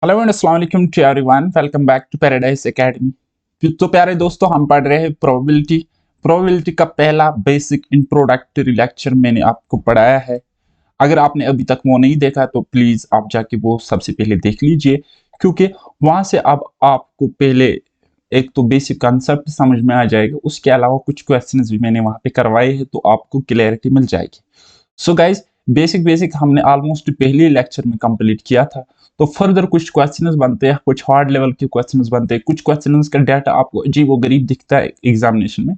Hello and अस्सलाम वालेकुम to everyone, welcome back to Paradise Academy. तो प्यारे दोस्तों, हम पढ़ रहे हैं प्रोबेबिलिटी का पहला बेसिक इंट्रोडक्टरी लेक्चर मैंने आपको पढ़ाया है। अगर आपने अभी तक वो नहीं देखा तो प्लीज आप जाके वो सबसे पहले देख लीजिए, क्योंकि वहां से अब आपको पहले एक तो बेसिक कंसेप्ट समझ में आ जाएगा, उसके अलावा कुछ क्वेश्चंस भी मैंने वहां पे करवाए हैं तो आपको क्लैरिटी मिल जाएगी। सो गाइज, बेसिक बेसिक हमने ऑलमोस्ट पहले लेक्चर में कंप्लीट किया था। तो फर्दर कुछ क्वेश्चंस बनते हैं, कुछ हार्ड लेवल के क्वेश्चंस बनते हैं, कुछ क्वेश्चंस का डाटा आपको अजीब व गरीब दिखता है एग्जामिनेशन में,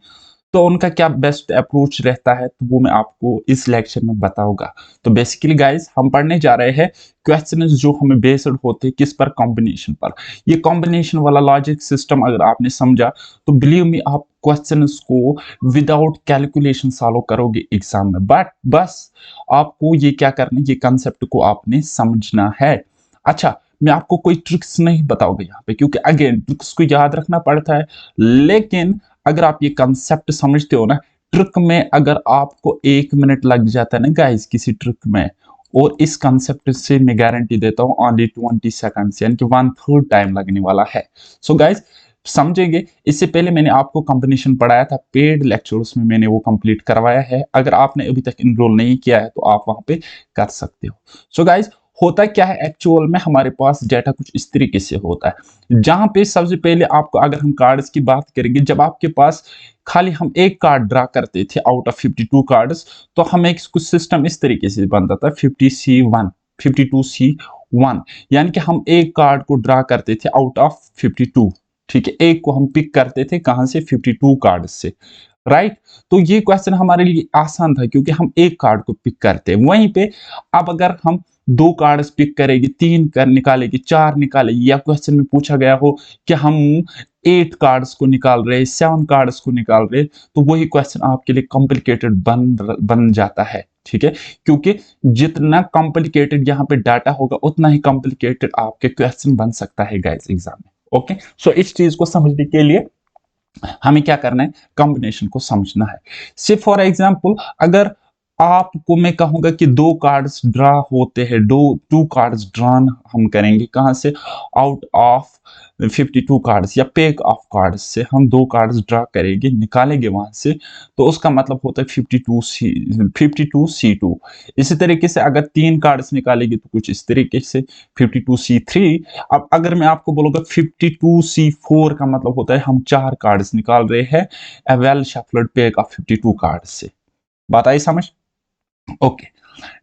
तो उनका क्या बेस्ट अप्रोच रहता है तो वो मैं आपको इस लेक्चर में बताऊंगा। तो बेसिकली गाइस, हम पढ़ने जा रहे हैं क्वेश्चंस जो हमें बेस्ड होते हैं किस पर, कॉम्बिनेशन पर। ये कॉम्बिनेशन वाला लॉजिक सिस्टम अगर आपने समझा तो बिलीव मी, आप क्वेश्चंस को विदाउट कैलकुलेशन सॉल्व करोगे एग्जाम में। बट बस आपको ये क्या करना है, ये कंसेप्ट को आपने समझना है। अच्छा, मैं आपको कोई ट्रिक्स नहीं बताऊंगा यहाँ पे, क्योंकि अगेन ट्रिक्स को याद रखना पड़ता है, लेकिन अगर आप ये कंसेप्ट समझते हो ना, ट्रिक में अगर आपको 1 मिनट लग जाता है ना गाइस किसी ट्रिक में, और इस कंसेप्ट से मैं गारंटी देता हूँ ओनली 20 सेकंड्स, यानी कि 1/3 टाइम लगने वाला है। सो गाइस, समझेंगे। इससे पहले मैंने आपको कॉम्बिनेशन पढ़ाया था पेड लेक्चर्स में, मैंने वो कंप्लीट करवाया है। अगर आपने अभी तक इनरोल नहीं किया है तो आप वहां पे कर सकते हो। सो गाइस, होता क्या है एक्चुअल में, हमारे पास डाटा कुछ इस तरीके से होता है, जहां पे सबसे पहले आपको, अगर हम कार्ड्स की बात करेंगे, जब आपके पास खाली हम एक कार्ड ड्रा करते थे आउट ऑफ 52 कार्ड्स, तो हमें कुछ सिस्टम इस तरीके से बनता था 50C1 52C1, यानी कि हम एक कार्ड को ड्रा करते थे आउट ऑफ 52। ठीक है, एक को हम पिक करते थे कहां से, 52 कार्ड से, राइट। तो ये क्वेश्चन हमारे लिए आसान था क्योंकि हम एक कार्ड को पिक करते हैं। वहीं पे अब अगर हम दो कार्ड्स पिक करेंगे, तीन कर निकालेंगे, चार निकालेंगे, या क्वेश्चन में पूछा गया हो कि हम 8 कार्ड्स को निकाल रहे हैं, 7 कार्ड्स को निकाल रहे हैं, तो वही क्वेश्चन आपके लिए कॉम्प्लिकेटेड बन जाता है। ठीक है, क्योंकि जितना कॉम्प्लिकेटेड यहाँ पे डाटा होगा उतना ही कॉम्प्लिकेटेड आपके क्वेश्चन बन सकता है गाइस एग्जाम में। ओके, सो इस चीज को समझने के लिए हमें क्या करना है, कॉम्बिनेशन को समझना है। से फॉर एग्जांपल, अगर आपको मैं कहूंगा कि दो कार्ड्स ड्रा होते हैं, दो टू कार्ड्स ड्रॉन हम करेंगे कहां से, आउट ऑफ 52 कार्ड्स या पैक ऑफ कार्ड्स से हम दो कार्ड्स ड्रा करेंगे, निकालेंगे वहां से, तो उसका मतलब होता है 52C2। इसी तरीके से अगर तीन कार्ड्स निकालेंगे तो कुछ इस तरीके से 52C3। अब अगर मैं आपको बोलूंगा 52C4 का मतलब होता है हम चार कार्ड्स निकाल रहे हैं a well shuffled pack of 52 cards से। बात आई समझ? ओके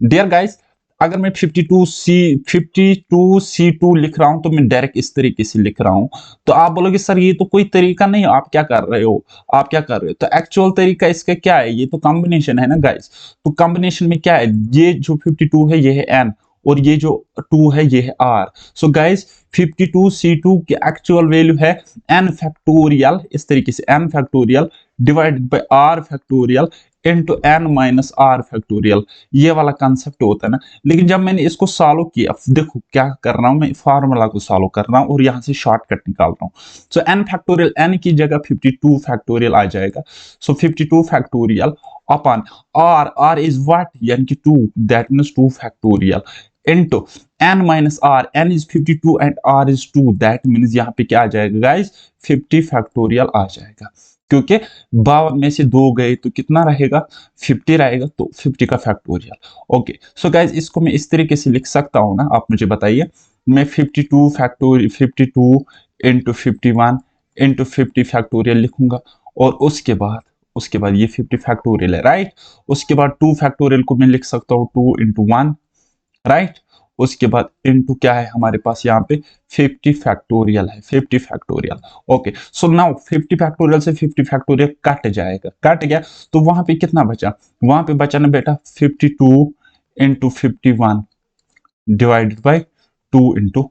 डियर गाइस, अगर मैं 52C2 लिख रहा हूं तो मैं डायरेक्ट इस तरीके से लिख रहा हूं, तो आप बोलोगे सर ये तो कोई तरीका नहीं, आप क्या कर रहे हो, आप क्या कर रहे हो? तो एक्चुअल तरीका इसका क्या है, ये तो कॉम्बिनेशन है ना गाइस। तो कॉम्बिनेशन में क्या है, ये जो 52 है ये है n, और ये जो 2 है ये है r। सो गाइस, 52C2 की एक्चुअल वैल्यू है n फैक्टोरियल, इस तरीके से n factorial divided by r factorial into n minus r factorial. ये वाला कंसेप्ट होता है ना। लेकिन जब मैंने इसको सॉल्व किया, देखो क्या कर रहा हूं मैं, फार्मूला को सॉल्व कर रहा हूं और यहां से शॉर्टकट निकाल रहा हूं। सो n फैक्टोरियल, n की जगह 52 फैक्टोरियल आ जाएगा। सो 52 factorial upon r is what, यानी कि 2, that means 2 factorial into n minus r, n is 52 and r is 2, that means यहां पे क्या आ जाएगा गाइस, 50 फैक्टोरियल आ जाएगा। क्योंकि 52 में से 2 गए तो कितना रहेगा, 50 रहेगा, तो 50 का फैक्टोरियल। ओके, सो गाइज इसको मैं इस तरीके से लिख सकता हूं ना, आप मुझे बताइए। मैं 52 फैक्टोरियल 52 इंटू 51 इंटू 50 फैक्टोरियल लिखूंगा, और उसके बाद ये 50 फैक्टोरियल है, राइट। उसके बाद 2 फैक्टोरियल को मैं लिख सकता हूँ 2 इंटू 1, राइट। उसके बाद इनटू क्या है हमारे पास यहाँ पे 50 फैक्टोरियल है, 50 factorial. Okay, so now 50 factorial से 50 फैक्टोरियल कट जाएगा, कट गया, तो वहां पे कितना बचा, वहां पे बचा ना बेटा 52 into 51 divided by 2 into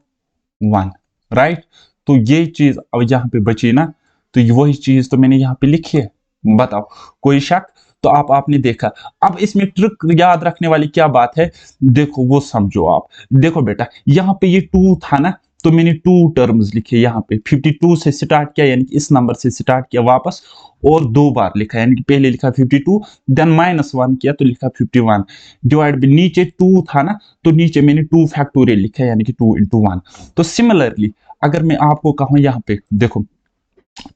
1, right. तो ये चीज अब यहाँ पे बची ना, तो वही चीज तो मैंने यहाँ पे लिखी है। बताओ, कोई शक? तो आपने देखा। अब इसमें ट्रिक याद रखने वाली क्या बात है, देखो वो समझो आप। देखो बेटा, यहाँ पे ये 2 था ना, तो मैंने 2 टर्म्स लिखे यहाँ पे, 52 से स्टार्ट किया यानी कि इस नंबर से स्टार्ट किया वापस, और 2 बार लिखा यानी कि पहले लिखा 52 देन -1 किया तो लिखा 51 डिवाइड बाई, नीचे 2 था ना तो नीचे मैंने 2 फैक्टोरियल लिखा यानी कि 2 into 1। तो सिमिलरली अगर मैं आपको कहूँ यहाँ पे देखो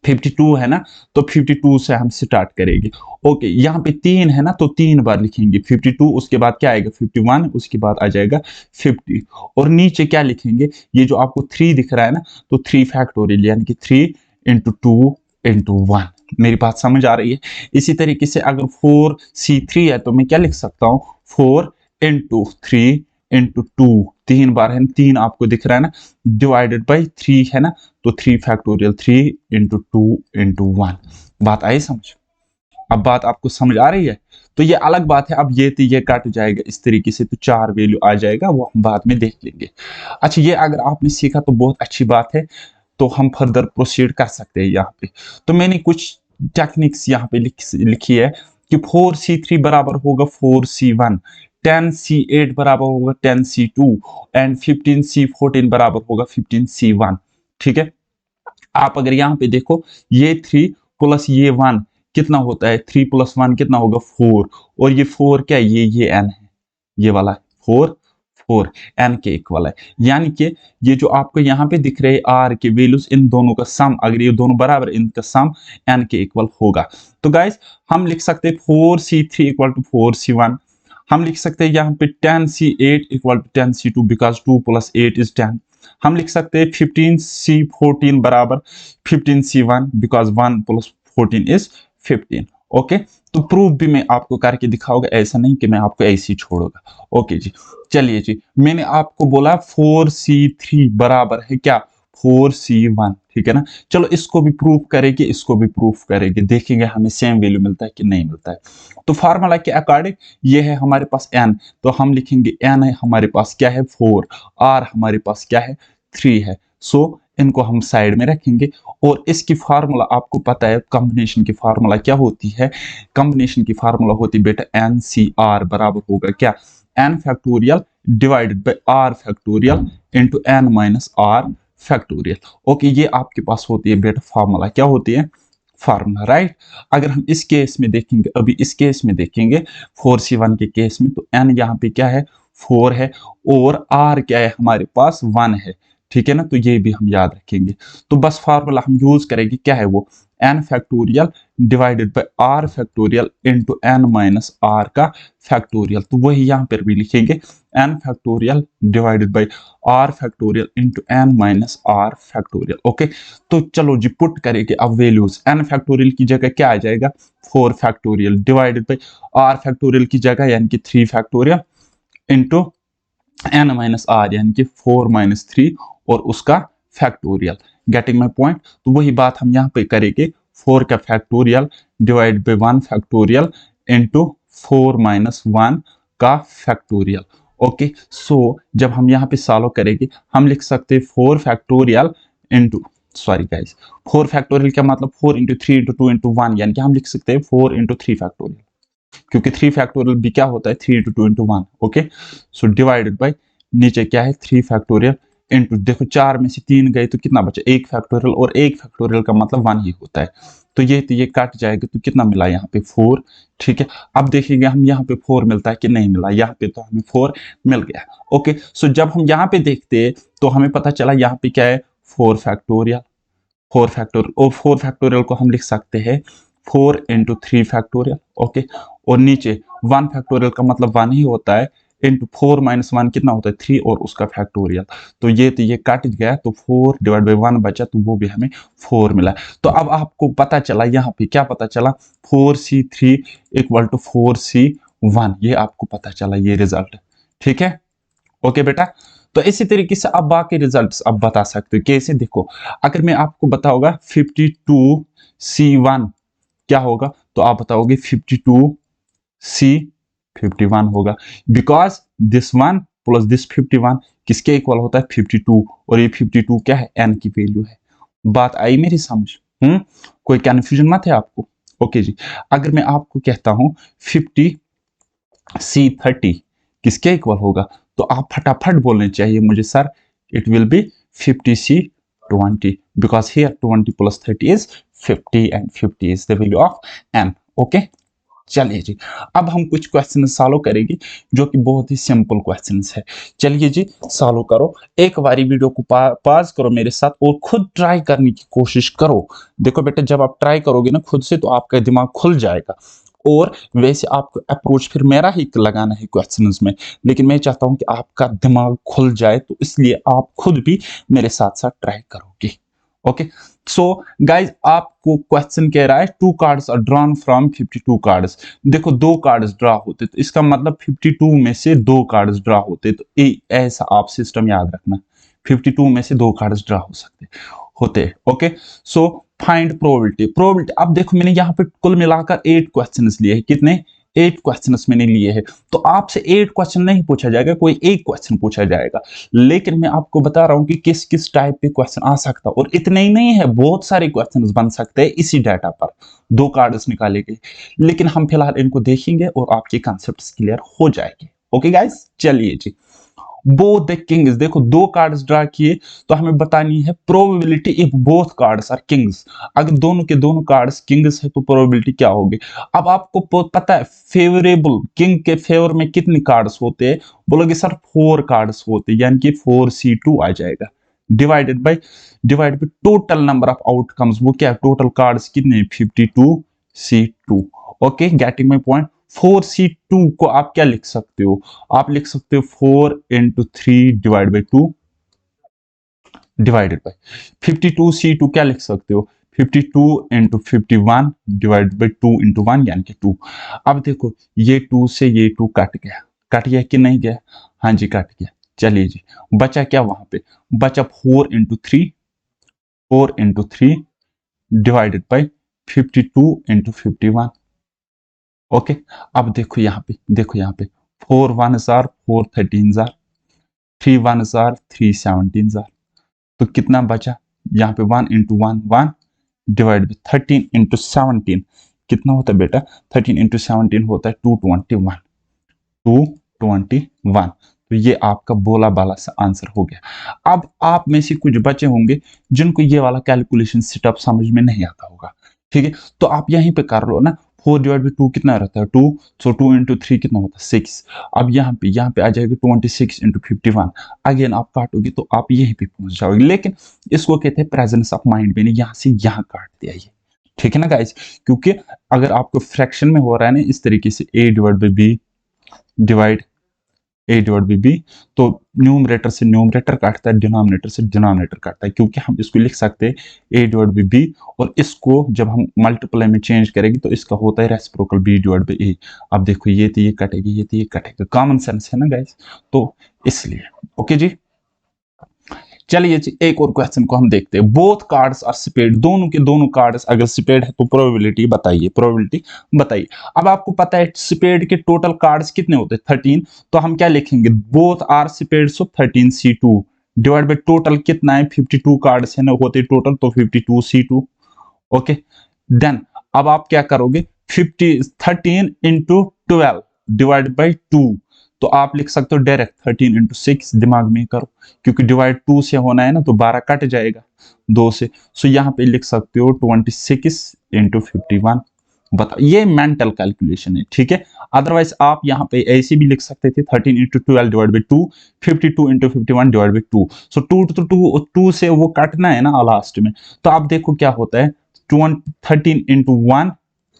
52 है ना, तो 52 से हम स्टार्ट करेंगे। ओके, यहाँ पे 3 है ना तो 3 बार लिखेंगे 52, उसके बाद क्या आएगा 51, उसके बाद आ जाएगा 50, और नीचे क्या लिखेंगे, ये जो आपको 3 दिख रहा है ना, तो 3 फैक्टोरियल यानी कि 3 into 2 into 1। मेरी बात समझ आ रही है? इसी तरीके से अगर 4C3 है तो मैं क्या लिख सकता हूँ, 4 into 3 into 2, 3 बार है, 3 आपको दिख रहा है ना, डिवाइडेड बाई 3 है ना, तो 3 फैक्टोरियल 3 into 2 into 1। बात आई समझ? अब बात आपको समझ आ रही है? तो ये अलग बात है, अब ये कट जाएगा इस तरीके से, तो 4 वैल्यू आ जाएगा, वो हम बाद में देख लेंगे। अच्छा, ये अगर आपने सीखा तो बहुत अच्छी बात है, तो हम फर्दर प्रोसीड कर सकते हैं यहाँ पे। तो मैंने कुछ टेक्निक्स यहाँ पे लिखी है कि 4C3 बराबर होगा 4C1, 10C8 बराबर होगा 10C2 एंड 15C14 बराबर होगा 15C1। ठीक है, आप अगर यहाँ पे देखो, ये 3 प्लस ये 1 कितना होता है, 3 + 1 कितना होगा 4, और ये 4 क्या है, ये n है, ये वाला 4 4 n के इक्वल है। यानी कि ये जो आपको यहाँ पे दिख रहे हैं r के वैल्यूज, इन दोनों का सम, अगर ये दोनों बराबर, इनका सम n के इक्वल होगा। तो गाइस हम लिख सकते हैं 4C3 = 4C1, हम लिख सकते हैं यहाँ पे 10C8 = 10C2 बिकॉज 2 + 8 = 10। हम लिख सकते हैं 15C14 बराबर 15C1 बिकॉज 1 + 14 = 15। ओके, तो प्रूफ भी मैं आपको करके दिखाऊंगा, ऐसा नहीं कि मैं आपको ऐसे ही छोड़ूंगा। ओके जी, चलिए जी, मैंने आपको बोला 4C3 बराबर है क्या, 4C1, ठीक है ना। चलो इसको भी प्रूफ करेंगे, इसको भी प्रूफ करेंगे, देखेंगे हमें सेम वैल्यू मिलता है कि नहीं मिलता है। तो फार्मूला के अकॉर्डिंग ये है हमारे पास n, तो हम लिखेंगे n है हमारे पास क्या है 4, r हमारे पास क्या है 3 है। सो इनको हम साइड में रखेंगे, और इसकी फार्मूला आपको पता है, कॉम्बिनेशन की फार्मूला क्या होती है, कॉम्बिनेशन की फार्मूला होती है बेटा NCR बराबर होगा क्या, n factorial divided by r factorial into n minus r factorial. Okay, ये आपके पास होती है बेटा फार्मूला, क्या होती है फार्मूला, राइट। अगर हम इस केस में देखेंगे, अभी इस केस में देखेंगे 4C1 के केस में, तो n यहाँ पे क्या है 4 है, और r क्या है हमारे पास 1 है, ठीक है ना। तो ये भी हम याद रखेंगे। तो बस फार्मूला हम यूज करेंगे, क्या है वो, n factorial divided by r factorial into n minus r का फैक्टोरियल। तो वही यहाँ पर भी लिखेंगे n factorial divided by r factorial into n minus r factorial. Okay, तो चलो जी पुट करेंगे अब वैल्यूज। n फैक्टोरियल की जगह क्या आ जाएगा 4 factorial divided by r factorial की जगह यानी कि 3 factorial into n minus r यानी कि 4 - 3 और उसका फैक्टोरियल। Getting my point? तो वही बात हम यहाँ पे करेंगे, 4 का factorial divide by 1 factorial into 4 - 1 का फैक्टोरियल। ओके, सो जब हम यहाँ पे सॉल्व करेंगे, हम लिख सकते हैं 4 factorial into, sorry guys, 4 factorial क्या मतलब 4 × 3 × 2 × 1, यानी कि हम लिख सकते हैं 4 × 3 फैक्टोरियल, क्योंकि 3 फैक्टोरियल भी क्या होता है 3 × 2 × 1। ओके, सो डिवाइडेड बाय, नीचे क्या है 3 फैक्टोरियल इंटू, देखो 4 में से 3 गए तो कितना बचा 1 फैक्टोरियल, और 1 फैक्टोरियल का मतलब 1 ही होता है, तो ये कट जाएगा, तो कितना मिला यहाँ पे 4। ठीक है, अब देखेंगे हम यहाँ पे 4 मिलता है कि नहीं मिला, यहाँ पे तो हमें 4 मिल गया। ओके, सो जब हम यहाँ पे देखते हैं तो हमें पता चला यहाँ पे क्या है 4 फैक्टोरियल, 4 फैक्टोरियल, और 4 फैक्टोरियल को हम लिख सकते हैं 4 × 3 फैक्टोरियल। ओके, और नीचे 1 फैक्टोरियल का मतलब 1 ही होता है, इंटू 4 - 1 कितना होता है 3 और उसका फैक्टोरियल। तो ये कट गया, तो 4 डिवाइड बाई 1 बचा, तो वो भी हमें 4 मिला। तो अब आपको पता चला यहाँ पे क्या पता चला 4C3 = 4C1, ये आपको पता चला ये रिजल्ट। ठीक है, ओके बेटा। तो इसी तरीके से आप बाकी रिजल्ट्स आप बता सकते हो कैसे, देखो अगर मैं आपको बताऊंगा 52C1 क्या होगा, तो आप बताओगे 52C51 होगा, बिकॉज दिस 1 प्लस दिस 51 किसके इक्वल होता है 52, और ये 52 क्या है n की वैल्यू है। बात आई मेरी समझ? कोई कंफ्यूजन मत है आपको? ओके जी, अगर मैं आपको कहता हूं 50C30 किसके इक्वल होगा, तो आप फटाफट बोलने चाहिए मुझे, sir it will be 50c 20, because here 20 plus 30 is 50 and 50 is the value of n. Okay, चलिए जी, अब हम कुछ क्वेश्चन सॉल्व करेंगे जो कि बहुत ही सिंपल क्वेश्चंस है। चलिए जी, सॉल्व करो। एक बारी वीडियो को पॉज करो मेरे साथ और खुद ट्राई करने की कोशिश करो। देखो बेटा, जब आप ट्राई करोगे ना खुद से तो आपका दिमाग खुल जाएगा। और वैसे आपको अप्रोच फिर मेरा ही लगाना है क्वेश्चंस में, लेकिन मैं चाहता हूं कि आपका दिमाग खुल जाए, तो इसलिए आप खुद भी मेरे साथ साथ ट्राई करोगे। ओके, सो गाइज, आपको क्वेश्चन कह रहा है 2 cards are drawn from 52 cards. देखो 2 कार्ड्स ड्रा होते, तो इसका मतलब 52 में से 2 कार्ड्स ड्रा होते, तो ऐसा आप सिस्टम याद रखना, 52 में से 2 कार्ड्स ड्रा हो सकते होते। Okay, so find probability. Probability, अब देखो मैंने यहाँ पे कुल मिलाकर 8 क्वेश्चंस लिए हैं। कितने? 8 क्वेश्चंस मैंने लिए हैं। तो आपसे 8 क्वेश्चन नहीं पूछा जाएगा, कोई एक क्वेश्चन पूछा जाएगा। लेकिन मैं आपको बता रहा हूं कि किस किस टाइप के क्वेश्चन आ सकता है, और इतने ही नहीं है, बहुत सारे क्वेश्चंस बन सकते हैं इसी डाटा पर। 2 कार्ड्स निकाले गए, लेकिन हम फिलहाल इनको देखेंगे और आपके कॉन्सेप्ट्स क्लियर हो जाएंगे। ओके गाइस, चलिए जी। बोथ द किंग्स, देखो 2 कार्ड्स ड्रा किए, तो हमें बतानी है probability if both cards are kings. अगर दोनों के दोनों कार्ड्स किंग्स है तो प्रोबेबिलिटी क्या होगी? अब आपको पता है फेवरेबल किंग के फेवर में कितने कार्ड्स होते हैं? बोलोगे सर 4 कार्ड्स होते हैं, यानी कि 4c2 आ जाएगा। Divide by total number of outcomes, वो क्या है? टोटल कार्ड्स कितने? 52c2। Okay, getting my point. 4c2 को आप क्या लिख सकते हो? आप लिख सकते हो 4 into 3 divide by 2 divided by 52c2 क्या लिख सकते हो? 52 into 51 डिवाइड बाई 2 into 1 यानी कि 2। अब देखो ये 2 से ये 2 कट गया कि नहीं गया? हाँ जी, कट गया। चलिए जी, बचा क्या वहां पे? बचा 4 into 3 divided by 52 into 51। Okay, अब देखो यहाँ पे 4 1 जार 4 13 जार 3 1 जार 3 17 जार, तो कितना बचा? यहाँ पे 1 into 1 1 डिवाइड बाई 13 into 17 कितना होता है बेटा? 13 into 17 होता है 221। 221, तो ये आपका बोला बाला सा आंसर हो गया। अब आप में से कुछ बचे होंगे जिनको ये वाला कैलकुलेशन सेटअप समझ में नहीं आता होगा, ठीक है? तो आप यहीं पे कर लो ना। 4 डिवाइड बाई 2 कितना रहता है? 2। सो 2 into 3 कितना होता है? 6। अब यहाँ पे आ जाएगा 26 into 51। अगेन आप काटोगे तो आप यहीं पे पहुंच जाओगे, लेकिन इसको कहते हैं प्रेजेंस ऑफ माइंड। मैंने यहाँ से यहाँ काट दिया ये, ठीक है ना गाइस? क्योंकि अगर आपको फ्रैक्शन में हो रहा है ना इस तरीके से, a divide by b divide a divide by b, तो न्यूमरेटर से न्यूमरेटर काटता है, डिनोमिनेटर से डिनोमिनेटर काटता है, क्योंकि हम इसको लिख सकते हैं a डिवाइड बाई b, और इसको जब हम मल्टीप्लाई में चेंज करेंगे तो इसका होता है reciprocal b divide by a। अब देखो ये तो ये कटेगी, ये तो ये कटेगा, कॉमन सेंस है ना गाइस, तो इसलिए। ओके जी, चलिए जी, एक और क्वेश्चन को हम देखते हैं। बोथ कार्ड्स आर स्पेड, दोनों के दोनों कार्ड्स अगर स्पेड है तो प्रोबेबिलिटी बताइए, प्रोबेबिलिटी बताइए। अब आपको पता है स्पेड के टोटल कार्ड्स कितने होते हैं? 13। तो हम क्या लिखेंगे? Both are spade, so 13c2 divide by total कितना है? 52 कार्ड्स है ना होते टोटल, तो 52c2। ओके, देन अब आप क्या करोगे? 13 into 12 डिवाइड बाई 2, तो आप लिख सकते हो डायरेक्ट 13 into 6, दिमाग में करो, क्योंकि डिवाइड 2 से होना है ना, तो 12 कट जाएगा 2 से। सो यहाँ पे लिख सकते हो 26 into 51। बता, ये मेंटल कैलकुलेशन है, ठीक है? अदरवाइज आप यहाँ पे ऐसे भी लिख सकते थे 13 into 12 divide by 2, 52 into 51 divide by 2। So 2 to 2 से वो काटना है ना लास्ट में, तो आप देखो क्या होता है? 13 into 1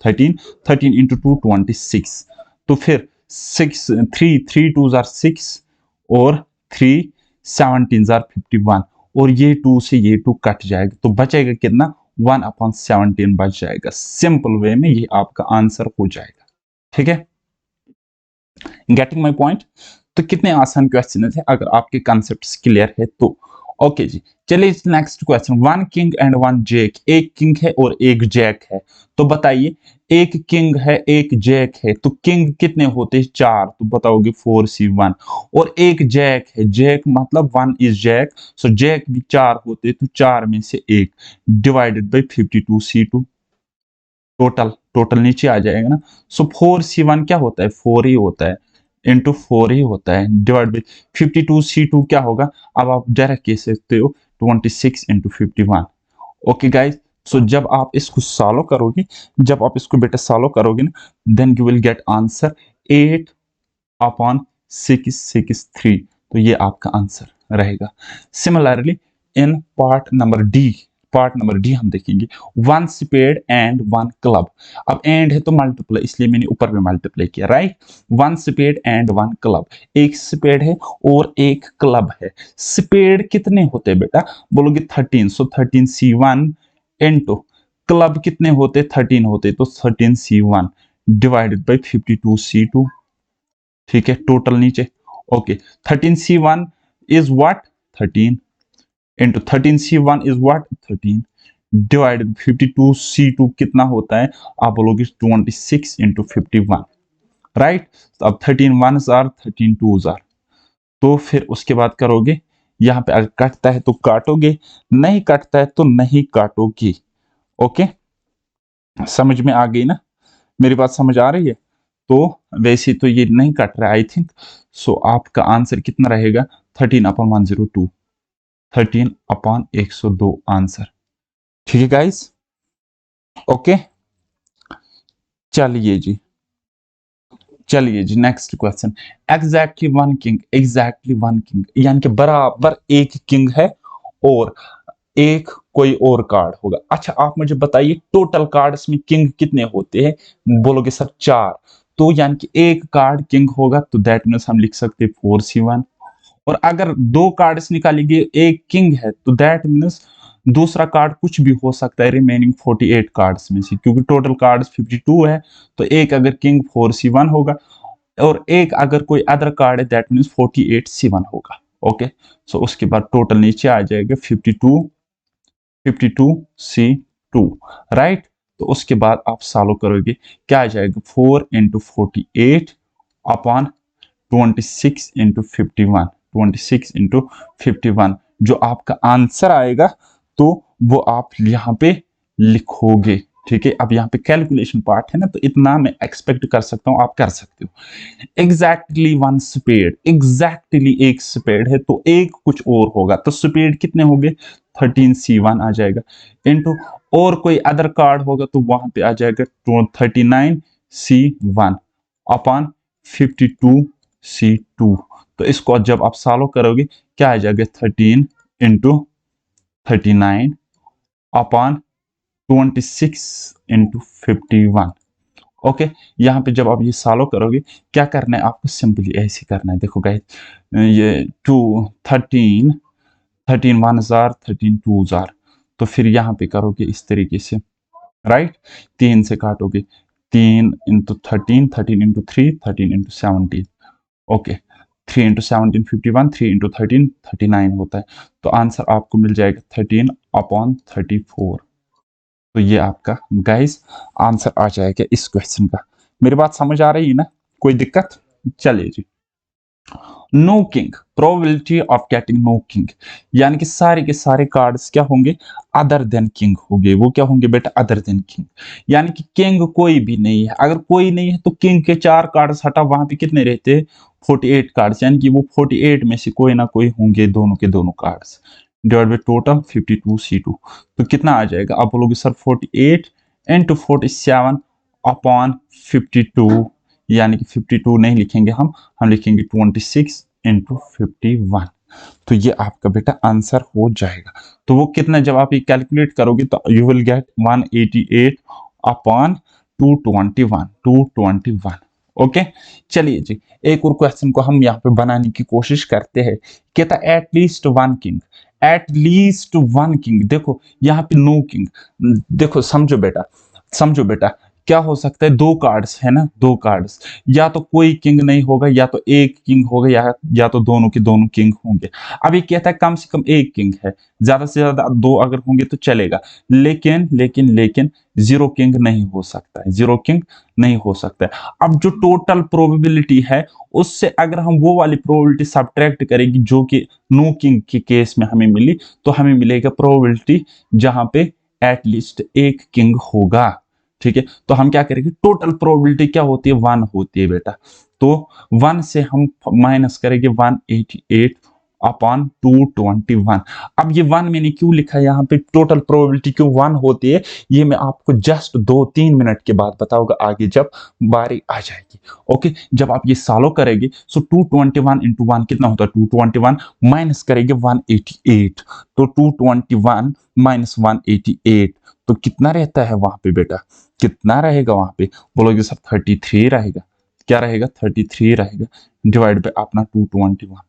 13, 13 into 2 26, तो फिर 6 3 2 जार 6 और 3 17 जार 51, और ये 2 से ये 2 कट जाएगा, तो बचेगा कितना? 1/17 बच जाएगा। सिंपल वे में ये आपका आंसर हो जाएगा, ठीक है? Getting my point? तो कितने आसान क्वेश्चन थे अगर आपके कॉन्सेप्ट्स क्लियर है तो। ओके जी, चलिए next question. 1 king and 1 jack, एक किंग है और एक जैक है, तो बताइए एक किंग है एक जैक है, तो किंग कितने होते हैं? 4, तो बताओगे 4c1। और एक जैक है, जैक मतलब 1 इज जैक, सो जैक भी 4 होते, तो 4 में से 1 डिवाइडेड बाई 52c2। टोटल नीचे आ जाएगा ना, सो 4c1 क्या होता है? 4 ही होता है, इंटू 4 ही होता है, डिवाइड बाई 52c2 क्या होगा, अब आप डायरेक्ट कह सकते हो 26 इंटू 51। ओके गाइज, सो जब आप इसको सॉल्व करोगे, जब आप इसको बेटा सॉल्व करोगे ना, then you will get answer 8 upon 663। तो ये आपका आंसर रहेगा। Similarly in part number d हम देखेंगे, one spade and one club. अब एंड है तो मल्टीप्लाई, इसलिए मैंने ऊपर में मल्टीप्लाई किया, right. One spade and one club, एक स्पेड है और एक क्लब है। स्पेड कितने होते हैं बेटा, बोलोगे 13, सो 13c1 इंटू क्लब कितने होते, 13 होते, तो 13c1 डिवाइडेड बाई 52c2। ठीक है, टोटल नीचे। Okay, 13c1 is what, 13 into 13c1 is what, 13 divided 52c2 कितना होता है, आप बोलोगे 26 इंटू 51, राइट। अब 13 1s आर, 13 2s आर, तो फिर उसके बाद करोगे, यहां पे अगर कटता है तो काटोगे, नहीं कटता है तो नहीं काटोगे। ओके, समझ में आ गई ना, मेरी बात समझ आ रही है। तो वैसे तो ये नहीं कट रहा है आई थिंक, सो आपका आंसर कितना रहेगा, 13 अपॉन 102, 13 अपॉन 102 आंसर। ठीक है गाइस, ओके। चलिए जी, चलिए जी, next question. Exactly one king, exactly one king यानी कि बराबर एक किंग है और एक कोई और कार्ड होगा। अच्छा, आप मुझे बताइए टोटल कार्ड्स में किंग कितने होते हैं, बोलोगे सर 4, तो यानी कि एक कार्ड किंग होगा, तो दैट मीन्स हम लिख सकते हैं 4c1। और अगर दो कार्ड्स निकालेंगे, एक किंग है, तो दैट मीन्स दूसरा कार्ड कुछ भी हो सकता है रिमेनिंग 48 कार्ड्स में से, क्योंकि टोटल कार्ड्स 52 है, तो एक अगर किंग 4c1 होगा और एक अगर कोई अदर कार्ड है, दैट मीन्स 48c1 होगा। ओके, सो उसके बाद टोटल नीचे आ जाएगा 52c2, राइट। तो उसके बाद आप सॉल्व करोगे, क्या आ जाएगा, 4 इंटू 48 अपॉन 26 इंटू 51, 26 इंटू 51 जो आपका आंसर आएगा, तो वो आप यहाँ पे लिखोगे। ठीक है, अब यहाँ पे कैलकुलेशन पार्ट है ना, तो इतना मैं एक्सपेक्ट कर सकता हूँ, आप कर सकते हो। एग्जैक्टली वन स्पेड, एग्जैक्टली एक स्पेड है, तो एक कुछ और होगा, तो स्पेड कितने होंगे, 13c1 आ जाएगा, इनटू और कोई अदर कार्ड होगा तो वहां पे आ जाएगा 39c1 अपॉन 52c2। तो इसको जब आप सॉल्व करोगे, क्या आ जाएगा, 13 इंटू 39 अपॉन 26 इंटू 51। ओके, यहाँ पे जब आप ये सॉल्व करोगे, क्या करना है आपको, सिंपली ऐसे करना है। देखो गाइस, ये 13 1 जार, 13 2 जार, तो फिर यहाँ पे करोगे इस तरीके से, राइट। 3 से काटोगे, 3 into 13, 13 into 3, 13 into 17। Okay, 3 into 17 51, 3 into 13 39 होता है, तो आंसर आपको मिल जाएगा 13 अपॉन 34। तो ये आपका गाइस आंसर आ जाएगा इस क्वेश्चन का। मेरी बात समझ आ रही है ना, कोई दिक्कत। चलिए जी, no king, probability of getting no king, यानी कि सारे के सारे कार्ड्स क्या होंगे, अदर देन किंग होंगे। वो क्या होंगे बेटा, अदर देन किंग, यानी कि किंग कोई भी नहीं है। अगर कोई नहीं है तो किंग के 4 कार्ड्स हटा, वहां पे कितने रहते हैं, 48 कार्ड्स, यानी कि वो 48 में से कोई ना कोई होंगे, दोनों के दोनों cards, divide by total 52c2। तो कितना आ जाएगा, आप बोलोगे सर 48 इंटू 47 अपॉन 52, यानी कि 52 नहीं लिखेंगे हम लिखेंगे 26 इंटू 51। तो ये आपका बेटा आंसर हो जाएगा। तो वो कितना, जब आप ये कैलकुलेट करोगे तो you will gate 188 upon 221। Okay, चलिए जी, एक और क्वेश्चन को हम यहाँ पे बनाने की कोशिश करते हैं। कहता at least one king, at least one king. देखो यहाँ पे नो किंग, देखो समझो बेटा, क्या हो सकता है, दो कार्ड्स है ना, दो कार्ड्स, या तो कोई किंग नहीं होगा, या तो एक किंग होगा, या तो दोनों के दोनों किंग होंगे। अब ये कहता है कम से कम एक किंग है, ज्यादा से ज्यादा दो अगर होंगे तो चलेगा, लेकिन जीरो किंग नहीं हो सकता है, जीरो किंग नहीं हो सकता है। अब जो टोटल प्रोबेबिलिटी है, उससे अगर हम वो वाली प्रोबेबिलिटी सब्ट्रैक्ट करेंगे जो कि नो किंग के केस में हमें मिली, तो हमें मिलेगा प्रोबेबिलिटी जहां पे एटलीस्ट एक किंग होगा। ठीक है, तो हम क्या करेंगे, टोटल प्रोबेबिलिटी क्या होती है, 1 होती है बेटा। तो 1 से हम माइनस करेंगे 188 अपॉन 221। अब ये 1 मैंने क्यों लिखा है यहाँ पे, टोटल प्रोबेबिलिटी क्यों 1 होती है, ये मैं आपको जस्ट 2-3 मिनट के बाद बताऊंगा, आगे जब बारी आ जाएगी। ओके, जब आप ये सॉल्व करेंगे, सो 221 इंटू 1 कितना होता है, 221 माइनस करेंगे 188, तो 221 माइनस 188 तो कितना रहता है वहां पे बेटा, कितना रहेगा वहां पे, बोलोगे सर 33 रहेगा, क्या रहेगा, 33 रहेगा, डिवाइड बाय अपना 221।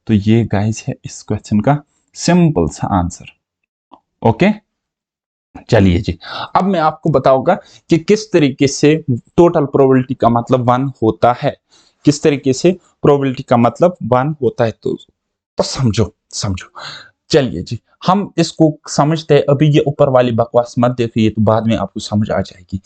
तो ये गाइस है इस क्वेश्चन का सिंपल सा आंसर। ओके, चलिए जी, अब मैं आपको बताऊंगा कि किस तरीके से टोटल प्रोबेबिलिटी का मतलब 1 होता है, किस तरीके से प्रोबेबिलिटी का मतलब 1 होता है। तो समझो समझो, चलिए जी, हम इसको समझते हैं। अभी ये ऊपर वाली बकवास मत देखिए, तो बाद में आपको समझ आ जाएगी।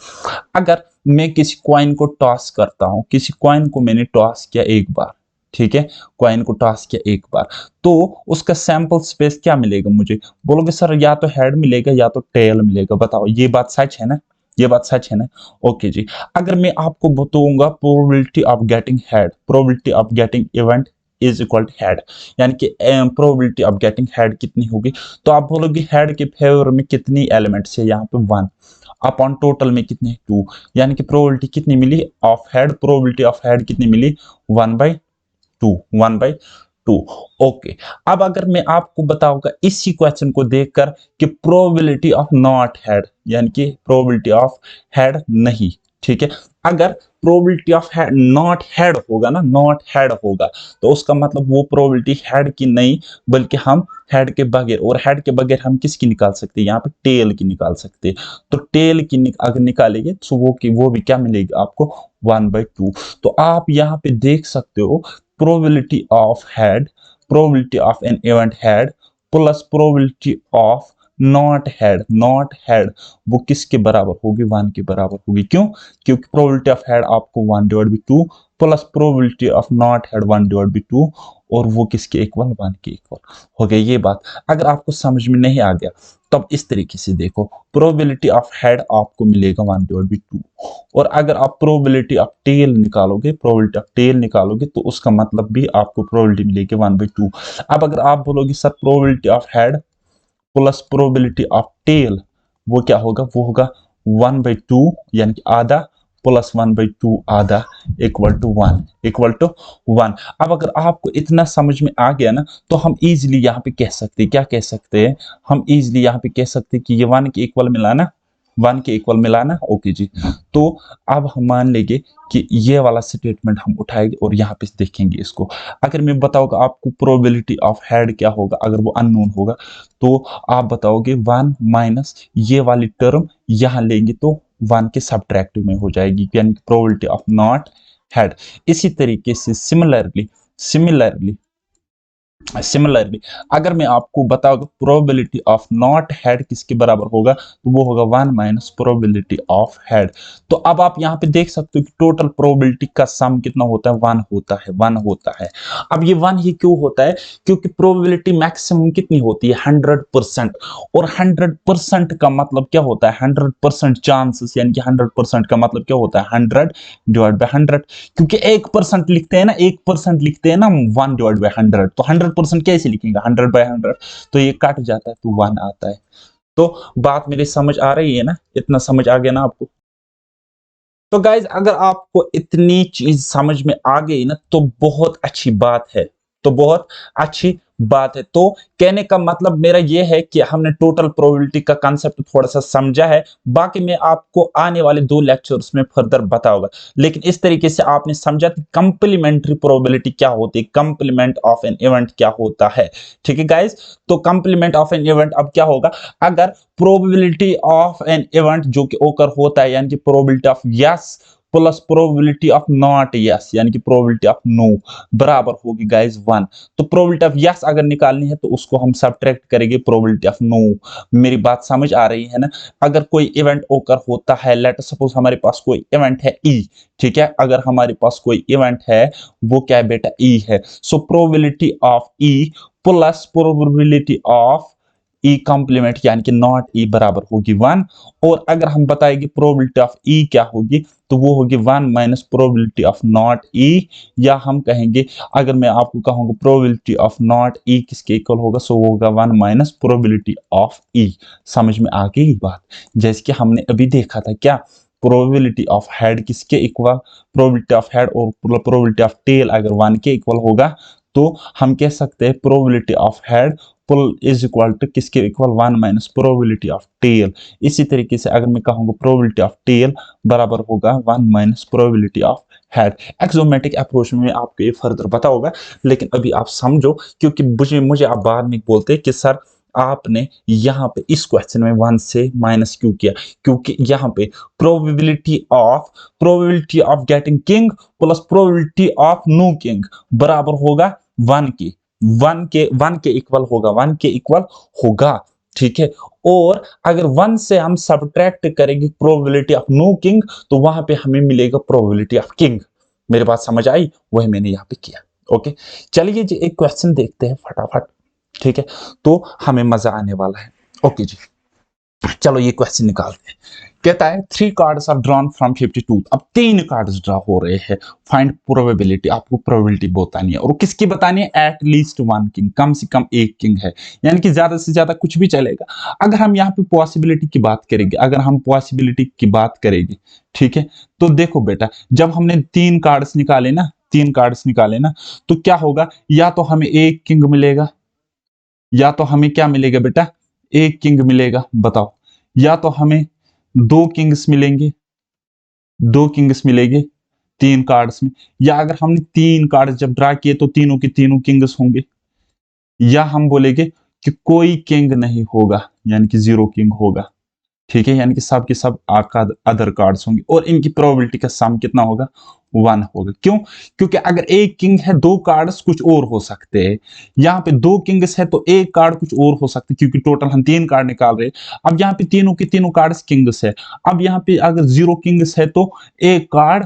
अगर मैं किसी कॉइन को टॉस करता हूं, किसी कॉइन को मैंने टॉस किया एक बार, ठीक है, कॉइन को टॉस किया एक बार, तो उसका सैंपल स्पेस क्या मिलेगा मुझे, बोलोगे सर या तो हेड मिलेगा या तो टेल मिलेगा, बताओ ये बात सच है ना, ये बात सच है ना। ओके जी, अगर मैं आपको बताऊंगा probability of getting head, probability of getting event is equal to head, यानी कि प्रोबेबिलिटी ऑफ गेटिंग हेड कितनी होगी, तो आप बोलोगे हेड के फेवर में कितनी एलिमेंट्स है, यहाँ पे 1 अपॉन टोटल में कितने 2, यानी कि प्रोबेबिलिटी कितनी मिली of head, probability of head कितनी मिली 1/2, 1/2। ओके, अब अगर मैं आपको बताऊंगा इसी क्वेश्चन को देखकर कि प्रोबेबिलिटी ऑफ नॉट हेड, यानी कि प्रोबेबिलिटी ऑफ हेड नहीं, ठीक है, अगर probability of head not head होगा ना, नॉट हेड होगा, तो उसका मतलब वो प्रोबेबिलिटी हेड की नहीं, बल्कि हम हेड के बगैर, और हेड के बगैर हम किसकी निकाल सकते हैं, यहाँ पे टेल की निकाल सकते हैं। तो टेल की अगर निकालेंगे तो वो भी क्या मिलेगी आपको 1/2। तो आप यहाँ पे देख सकते हो probability of head, probability of an event head plus probability of not head, not head वो किसके बराबर होगी, 1 के बराबर होगी। क्यों, क्योंकि प्रोबेबिलिटी ऑफ हेड आपको 1/2 plus probability of not head 1/2, और वो किसके इक्वल, 1 के इक्वल हो गया। ये बात अगर आपको समझ में नहीं आ गया, तब इस तरीके से देखो, प्रोबेबिलिटी ऑफ हेड आपको मिलेगा 1/2, और अगर आप प्रोबेबिलिटी ऑफ टेल निकालोगे, प्रोबेबिलिटी ऑफ टेल निकालोगे, तो उसका मतलब भी आपको प्रोबेबिलिटी मिलेगी 1/2। अब अगर आप बोलोगे sir probability of head plus probability of tail, वो क्या होगा, वो होगा 1/2, यानी कि आधा, प्लस 1/2 आधा, इक्वल टू 1, इक्वल टू 1। अब अगर आपको इतना समझ में आ गया ना, तो हम इजीली यहाँ पे कह सकते हैं, क्या कह सकते हैं, हम इजीली यहाँ पे कह सकते हैं कि ये 1 के इक्वल मिलाना, 1 के इक्वल मिलाना। ओके जी, तो अब हम मान लेंगे कि ये वाला स्टेटमेंट हम उठाएंगे और यहाँ पे देखेंगे इसको। अगर मैं बताऊंगा आपको प्रोबेबिलिटी ऑफ हेड क्या होगा, अगर वो अननोन होगा, तो आप बताओगे 1 माइनस ये वाली टर्म यहाँ लेंगे तो 1 के सब्ट्रैक्टिव में हो जाएगी, यानी प्रोबेबिलिटी ऑफ नॉट हेड। इसी तरीके से सिमिलरली सिमिलरली अगर मैं आपको बताऊं प्रोबेबिलिटी ऑफ नॉट हेड किसके बराबर होगा, तो वो होगा 1 माइनस प्रोबेबिलिटी ऑफ हेड। तो अब आप यहाँ पे देख सकते हो कि टोटल प्रोबेबिलिटी का सम कितना होता है, 1 होता है, 1 होता है। अब ये 1 ही क्यों होता है, क्योंकि प्रोबेबिलिटी मैक्सिमम कितनी होती है, 100%, और 100% का मतलब क्या होता है, 100% चांसेस, यानी कि 100% का मतलब क्या होता है, 100 डिवाइड बाय 100, क्योंकि 1% लिखते हैं ना, 1% लिखते हैं ना 1 डिवाइड बाय 100, तो 100% कैसे लिखेंगे, 100/100, तो ये कट जाता है तो 1 आता है। तो बात मेरी समझ आ रही है ना, इतना समझ आ गया ना आपको। तो गाइज अगर आपको इतनी चीज समझ में आ गई ना, तो बहुत अच्छी बात है, तो बहुत अच्छी बात है। तो कहने का मतलब मेरा यह है कि हमने टोटल प्रोबेबिलिटी का कांसेप्ट थोड़ा सा समझा है, बाकी मैं आपको आने वाले 2 लेक्चर्स में फर्दर बताऊंगा। लेकिन इस तरीके से आपने समझा कि कंप्लीमेंट्री प्रोबेबिलिटी क्या होती है, कंप्लीमेंट ऑफ एन इवेंट क्या होता है। ठीक है गाइज, तो कंप्लीमेंट ऑफ एन इवेंट अब क्या होगा, अगर प्रोबेबिलिटी ऑफ एन इवेंट जो कि ओकर होता है, यानी कि probability of yes plus probability of not yes, यानी कि प्रोबेबिलिटी ऑफ नो, बराबर होगी गाइस 1। तो प्रोबेबिलिटी ऑफ यस अगर निकालनी है तो उसको हम सब्ट्रैक्ट करेंगे प्रोबेबिलिटी ऑफ नो। मेरी बात समझ आ रही है ना। अगर कोई इवेंट ओकर होता है, लेट सपोज हमारे पास कोई इवेंट है ई, ठीक है, अगर हमारे पास कोई इवेंट है, वो क्या है बेटा, ई है, so probability of e plus probability of e complement यानी कि नॉट ई बराबर होगी 1, और अगर हम बताएंगे प्रोबेबिलिटी ऑफ ई क्या होगी तो वो होगी 1 माइनस प्रोबेबिलिटी ऑफ नॉट ई, या हम कहेंगे अगर मैं आपको कहूंगा प्रोबेबिलिटी ऑफ नॉट ई किसके इक्वल होगा, सो वो होगा 1 माइनस प्रोबेबिलिटी ऑफ ई। समझ में आ गई बात? जैसे कि हमने अभी देखा था क्या, प्रोबेबिलिटी ऑफ हेड किसके इक्वल, प्रोबेबिलिटी ऑफ हेड और प्रोबेबिलिटी ऑफ टेल अगर 1 के इक्वल होगा तो हम कह सकते हैं probability of head pull is equal to किसके इक्वल, 1 माइनस प्रोबेबिलिटी ऑफ टेल। इसी तरीके से अगर मैं कहूंगा प्रोबेबिलिटी ऑफ टेल बराबर होगा 1 minus probability of head. Axiomatic approach में आपको ये फर्दर पता होगा, लेकिन अभी आप समझो, क्योंकि मुझे मुझे आप बाद में बोलते हैं कि सर आपने यहाँ पे इस क्वेश्चन में 1 से माइनस क्यों किया, क्योंकि यहाँ पे probability of getting king plus probability of no king बराबर होगा 1 की, 1 के इक्वल होगा, 1 के इक्वल होगा, ठीक है। और अगर 1 से हम सब्ट्रैक्ट करेंगे प्रोबेबिलिटी ऑफ नो किंग तो वहां पे हमें मिलेगा प्रोबेबिलिटी ऑफ किंग। मेरी बात समझ आई? वही मैंने यहाँ पे किया। ओके, चलिए जी एक क्वेश्चन देखते हैं फटाफट, ठीक है, तो हमें मजा आने वाला है। ओके जी, चलो ये क्वेश्चन निकालते हैं। कहता है 3 कार्ड्स आर ड्रॉन फ्रॉम 52। अब 3 कार्ड्स ड्रा हो रहे हैं, फाइंड प्रोबेबिलिटी, आपको प्रोबेबिलिटी बतानी है, और किसकी बतानी है, एट लीस्ट 1 किंग, कम से कम एक किंग है, यानी कि ज्यादा से ज्यादा कुछ भी चलेगा। अगर हम यहाँ पे पॉसिबिलिटी की बात करेंगे, अगर हम पॉसिबिलिटी की बात करेंगे, ठीक है, तो देखो बेटा जब हमने 3 कार्ड्स निकाले ना, 3 कार्ड्स निकाले ना, तो क्या होगा, या तो हमें एक किंग मिलेगा, या तो हमें क्या मिलेगा बेटा, एक किंग मिलेगा, बताओ, या तो हमें 2 किंग्स मिलेंगे, 2 किंग्स मिलेंगे 3 कार्ड्स में, या अगर हमने 3 कार्ड्स जब ड्रा किए तो तीनों के तीनों किंग्स होंगे, या हम बोलेंगे कि कोई किंग नहीं होगा, यानी कि 0 किंग होगा, ठीक है, यानी कि सब के सब आपका अदर कार्ड्स होंगे, और इनकी प्रोबेबिलिटी का सम कितना होगा, 1 होगा। क्यों? क्योंकि अगर एक किंग है 2 कार्ड्स कुछ और हो सकते हैं, यहाँ पे 2 किंग्स है तो एक कार्ड कुछ और हो सकते हैं, क्योंकि टोटल हम 3 कार्ड निकाल रहे हैं। अब यहाँ पे तीनों के तीनों कार्ड्स किंग्स है, अब यहाँ पे अगर 0 किंग्स है तो एक कार्ड,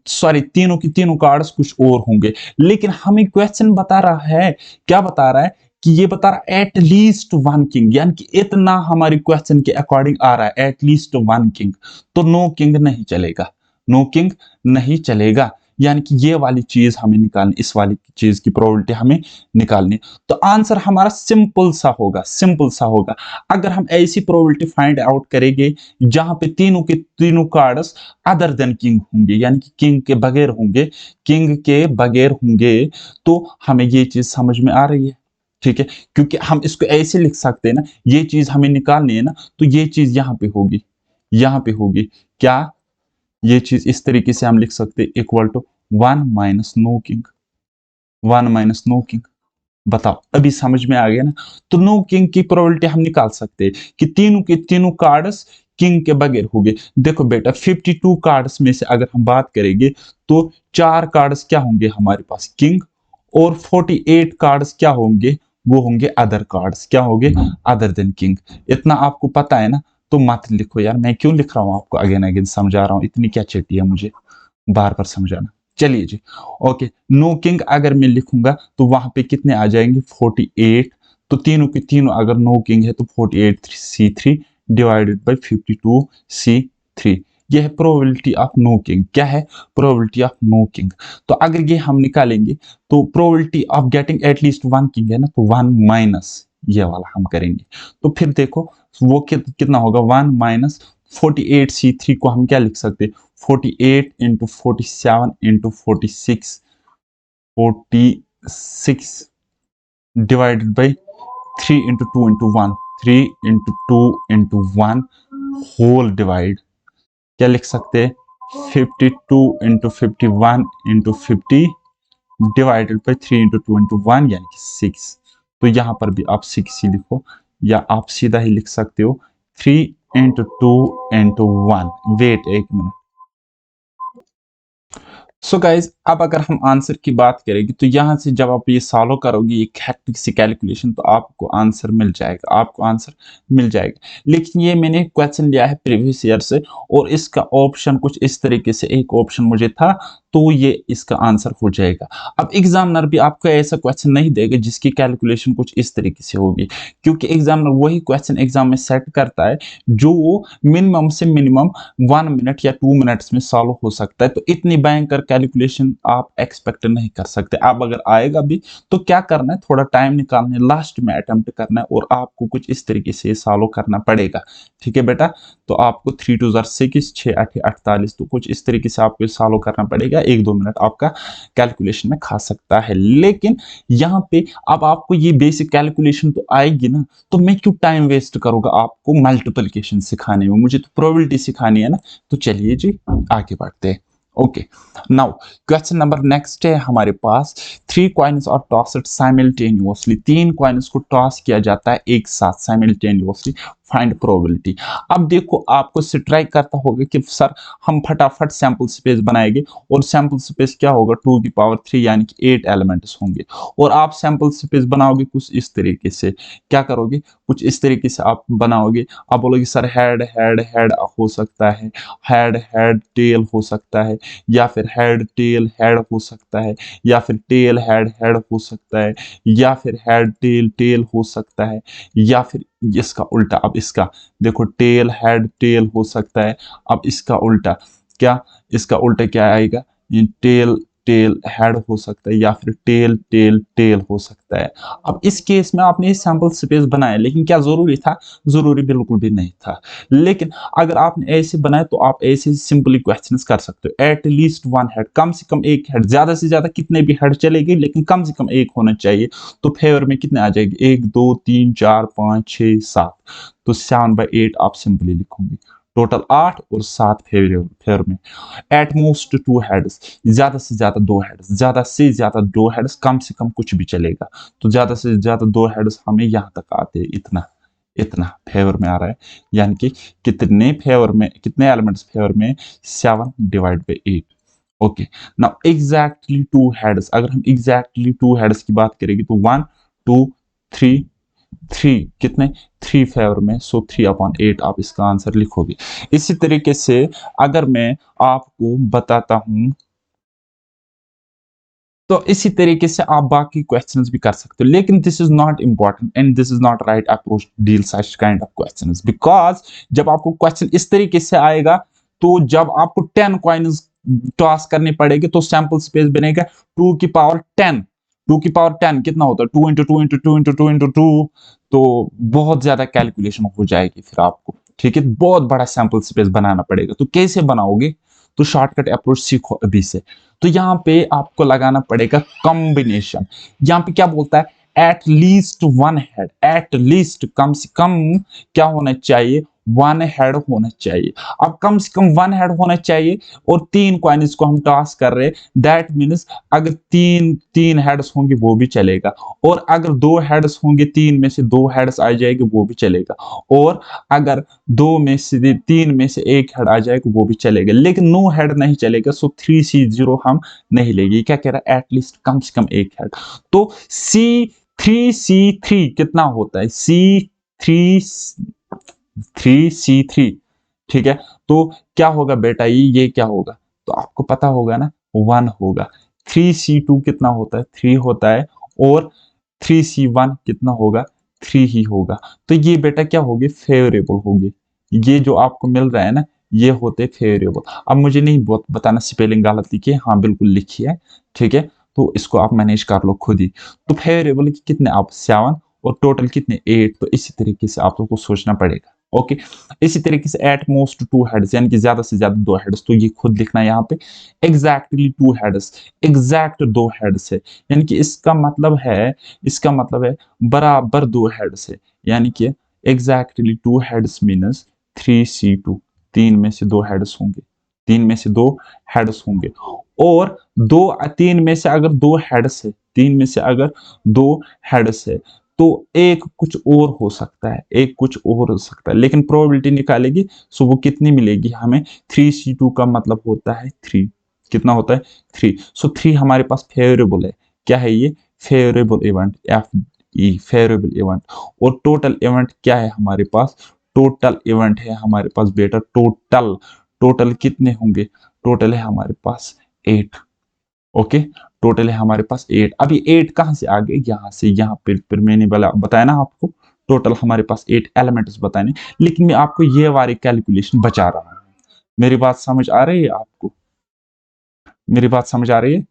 सॉरी तीनों की तीनों कार्ड्स कुछ और होंगे। लेकिन हमें क्वेश्चन बता रहा है, क्या बता रहा है कि ये बता रहा है एट लीस्ट 1 किंग, यानी कि इतना हमारी क्वेश्चन के अकॉर्डिंग आ रहा है, एट लीस्ट 1 किंग, तो नो किंग नहीं चलेगा, नो किंग नहीं चलेगा, यानी कि ये वाली चीज हमें निकालनी, इस वाली चीज की प्रोबेबिलिटी हमें निकालनी। तो आंसर हमारा सिंपल सा होगा, सिंपल सा होगा। अगर हम ऐसी प्रोबेबिलिटी फाइंड आउट करेंगे जहां पे तीनों के तीनों कार्ड्स अदर देन किंग होंगे, यानी कि किंग के बगैर होंगे, किंग के बगैर होंगे, तो हमें ये चीज समझ में आ रही है, ठीक है। क्योंकि हम इसको ऐसे लिख सकते हैं ना, ये चीज हमें निकालनी है ना, तो ये चीज यहाँ पे होगी, यहाँ पे होगी क्या, ये चीज इस तरीके से हम लिख सकते हैं equal to 1 minus no king, 1 minus no king. बताओ अभी समझ में आ गया ना? तो नो किंग की प्रोबेबिलिटी हम निकाल सकते हैं कि तीनों के तीनों कार्ड्स किंग के बगैर होंगे। देखो बेटा 52 कार्ड्स में से अगर हम बात करेंगे तो 4 कार्ड्स क्या होंगे हमारे पास, किंग, और 48 कार्ड्स क्या होंगे, वो होंगे अदर कार्ड्स, क्या होंगे, अदर देन किंग। इतना आपको पता है ना, तो मत लिखो यार, मैं क्यों लिख रहा हूँ आपको अगेन अगेन समझा रहा हूँ, इतनी क्या चिट्ठी है मुझे बार बार समझाना। चलिए जी, ओके, नो किंग अगर मैं लिखूंगा तो वहां पे कितने आ जाएंगे, 48, तो तीनों के तीनों अगर नो किंग है तो 48C3 डिवाइडेड बाई 52C3, यह है प्रोबेबिलिटी ऑफ नो किंग। क्या है, प्रोबेबिलिटी ऑफ नो किंग। तो अगर ये हम निकालेंगे तो probability of getting at least 1 king है ना, तो 1 माइनस ये वाला हम करेंगे, तो फिर देखो वो कितना होगा, 1 माइनस 48C3 को हम क्या लिख सकते हैं, 48 into 47 into 46, 46 divided by 3 into 2 into 1, 3 into 2 into 1 whole divide, क्या लिख सकते हैं, 52 into 51 into 50 divided by 3 into 2 into 1 यानी कि 6। तो यहां पर भी आप 6 ही लिखो, या आप सीधा ही लिख सकते हो 3 इंटू 2 इंटू 1। वेट एक मिनट, सो गाइज अब अगर हम आंसर की बात करेंगे तो यहाँ से जब आप ये सॉल्व करोगे एक हैक्टिक सी कैलकुलेशन तो आपको आंसर मिल जाएगा, आपको आंसर मिल जाएगा। लेकिन ये मैंने क्वेश्चन लिया है प्रीवियस ईयर से और इसका ऑप्शन कुछ इस तरीके से एक ऑप्शन मुझे था, तो ये इसका आंसर हो जाएगा। अब एग्जामिनर भी आपको ऐसा क्वेश्चन नहीं देगा जिसकी कैलकुलेशन कुछ इस तरीके से होगी, क्योंकि एग्जामिनर वही क्वेश्चन एग्जाम में सेट करता है जो मिनिमम से मिनिमम 1 मिनट या 2 मिनट्स में सॉल्व हो सकता है। तो इतनी भयंकर कैलकुलेशन आप एक्सपेक्ट नहीं कर सकते। अब अगर आएगा भी तो क्या करना है, थोड़ा टाइम निकालना है, लास्ट में अटेम्प्ट करना है और आपको कुछ इस तरीके से सॉल्व करना पड़ेगा। ठीक है बेटा, तो आपको 3 2 जार 6, 6 8 48, तो कुछ इस तरीके से आपको सॉल्व करना पड़ेगा। 1-2 मिनट आपका कैलकुलेशन में खा सकता है। लेकिन यहाँ पे अब आपको ये बेसिक कैलकुलेशन तो आएगी ना, तो मैं क्यों टाइम वेस्ट करूंगा आपको मल्टीप्लिकेशन सिखाने में, मुझे तो प्रोबेबिलिटी सिखानी है ना। तो चलिए जी आगे बढ़ते हैं। Okay, now question number next है हमारे पास। 3 coins are tossed simultaneously, 3 coins को टॉस किया जाता है एक साथ साइमल्टेनियसली, फाइंड प्रोबेबिलिटी। अब देखो आपको स्ट्राइक करता होगा कि सर हम फटाफट सैंपल स्पेस बनाएंगे और सैंपल स्पेस क्या होगा 2 की पावर 3 यानी कि 8 एलिमेंट्स होंगे। और आप सैंपल स्पेस बनाओगे कुछ इस तरीके से, क्या करोगे, कुछ इस तरीके से आप बनाओगे। आप बोलोगे सर हेड हेड हेड हो सकता है, हेड हेड टेल हो सकता है, या फिर हेड टेल हेड हो सकता है, या फिर टेल हेड हेड हो सकता है, या फिर हेड टेल टेल हो सकता है, या फिर इसका उल्टा। अब इसका देखो टेल हेड टेल हो सकता है। अब इसका उल्टा क्या, इसका उल्टा क्या आएगा, ये टेल टेल हेड हो सकता है, या फिर टेल टेल टेल हो सकता है। अब इस केस में आपने सैंपल स्पेस बनाया, लेकिन क्या जरूरी था, जरूरी बिल्कुल भी नहीं था। लेकिन अगर आपने ऐसे बनाया तो आप ऐसे सिंपली क्वेश्चंस कर सकते हो। एट लीस्ट 1 हेड, कम से कम एक हेड, ज्यादा से ज्यादा कितने भी हेड चलेगी लेकिन कम से कम एक होना चाहिए। तो फेवर में कितने आ जाएंगे, 1 2 3 4 5 6 7, तो 7/8 आप सिंपली लिखोगे। टोटल 8 और 7 फेवर में। एट मोस्ट 2 हेड्स, ज्यादा से ज्यादा 2 हेड्स, ज्यादा से ज्यादा 2 हेड्स, कम से कम कुछ भी चलेगा। तो ज्यादा से ज्यादा 2 हेड्स हमें यहाँ तक आते हैं, इतना इतना फेवर में आ रहा है। यानी कि कितने फेवर में, कितने एलिमेंट्स फेवर में, 7/8। ओके, नाउ एग्जैक्टली 2 हेड्स, अगर हम एग्जैक्टली 2 हेड्स की बात करेंगे तो 1 2 3 3 कितने, 3 फेवर में, सो 3/8 आप इसका आंसर लिखोगे। इसी तरीके से अगर मैं आपको बताता हूं तो इसी तरीके से आप बाकी क्वेश्चंस भी कर सकते हो। लेकिन this is not important and this is not right approach deal such kind of questions, because जब आपको क्वेश्चन इस तरीके से आएगा तो जब आपको 10 कॉइन्स टॉस करने पड़ेंगे तो सैंपल स्पेस बनेगा 2 की पावर 10। 2 की पावर 10 कितना होता है, 2 इंटू 2 इंटू 2 इंटू 2 इंटू 2, तो बहुत ज्यादा कैलकुलेशन हो जाएगी फिर आपको। ठीक है, बहुत बड़ा सैंपल स्पेस बनाना पड़ेगा। तो कैसे बनाओगे, तो शॉर्टकट अप्रोच सीखो अभी से। तो यहाँ पे आपको लगाना पड़ेगा कॉम्बिनेशन। यहाँ पे क्या बोलता है, at least 1 head, at least कम से कम क्या होना चाहिए, 1 हेड होना चाहिए। अब कम से कम 1 हेड होना चाहिए और 3 कॉइन्स को हम टॉस कर रहे हैं, दैट मीन्स अगर तीन तीन हेड्स होंगे वो भी चलेगा, और अगर 2 हेड्स होंगे, 3 में से 2 हेड्स आ जाएंगे वो भी चलेगा, और अगर 2 में से 3 में से 1 हेड आ जाएगा वो भी चलेगा। लेकिन नो हेड नहीं चलेगा, सो 3C0 हम नहीं लेंगे। क्या कह रहा है, एटलीस्ट कम से कम 1 हेड। तो C3 कितना होता है, C3 ठीक है। तो क्या होगा बेटा, ये क्या होगा, तो आपको पता होगा ना, 1 होगा। 3C2 कितना होता है, 3 होता है, और 3C1 कितना होगा, 3 ही होगा। तो ये बेटा क्या होगी, फेवरेबल होगी। ये जो आपको मिल रहा है ना, ये होते फेवरेबल। अब मुझे नहीं बताना स्पेलिंग गलत लिखी है, हाँ बिल्कुल लिखी है। ठीक है, तो इसको आप मैनेज कर लो खुद ही। तो फेवरेबल कितने, आप 7, और टोटल कितने 8। तो इसी तरीके से आप लोग को सोचना पड़ेगा। ओके, इसी तरीके से एट मोस्ट 2 हेड्स, यानी कि ज्यादा से ज्यादा 2 हेड्स, तो ये खुद लिखना है यहाँ पे। एग्जैक्टली 2 हेड्स, एग्जैक्ट 2 हेड्स है, यानी कि इसका मतलब है बराबर 2 हेड्स है, यानी कि एग्जैक्टली 2 हेड्स मीनस 3C2, 3 में से 2 हेड्स होंगे, 3 में से 2 हेड्स होंगे। और 3 में से अगर 2 हेड्स है, 3 में से अगर 2 हेड्स है, तो एक कुछ और हो सकता है, एक कुछ और हो सकता है, लेकिन प्रोबेबिलिटी निकालेगी, सो वो कितनी मिलेगी हमें, 3C2 का मतलब होता है 3। कितना होता है 3। सो 3 हमारे पास फेवरेबल है। क्या है ये? Favourable event, F E favourable event. और टोटल इवेंट क्या है हमारे पास? टोटल इवेंट है हमारे पास बेटा टोटल। टोटल कितने होंगे? टोटल है हमारे पास 8। ओके, टोटल है हमारे पास 8। अब ये 8 कहां से आ गए? यहाँ से। यहाँ पर मैंने बताया ना आपको, टोटल हमारे पास 8 एलिमेंट्स बताने, लेकिन मैं आपको ये वाली कैलकुलेशन बचा रहा हूँ। मेरी बात समझ आ रही है आपको? मेरी बात समझ आ रही है?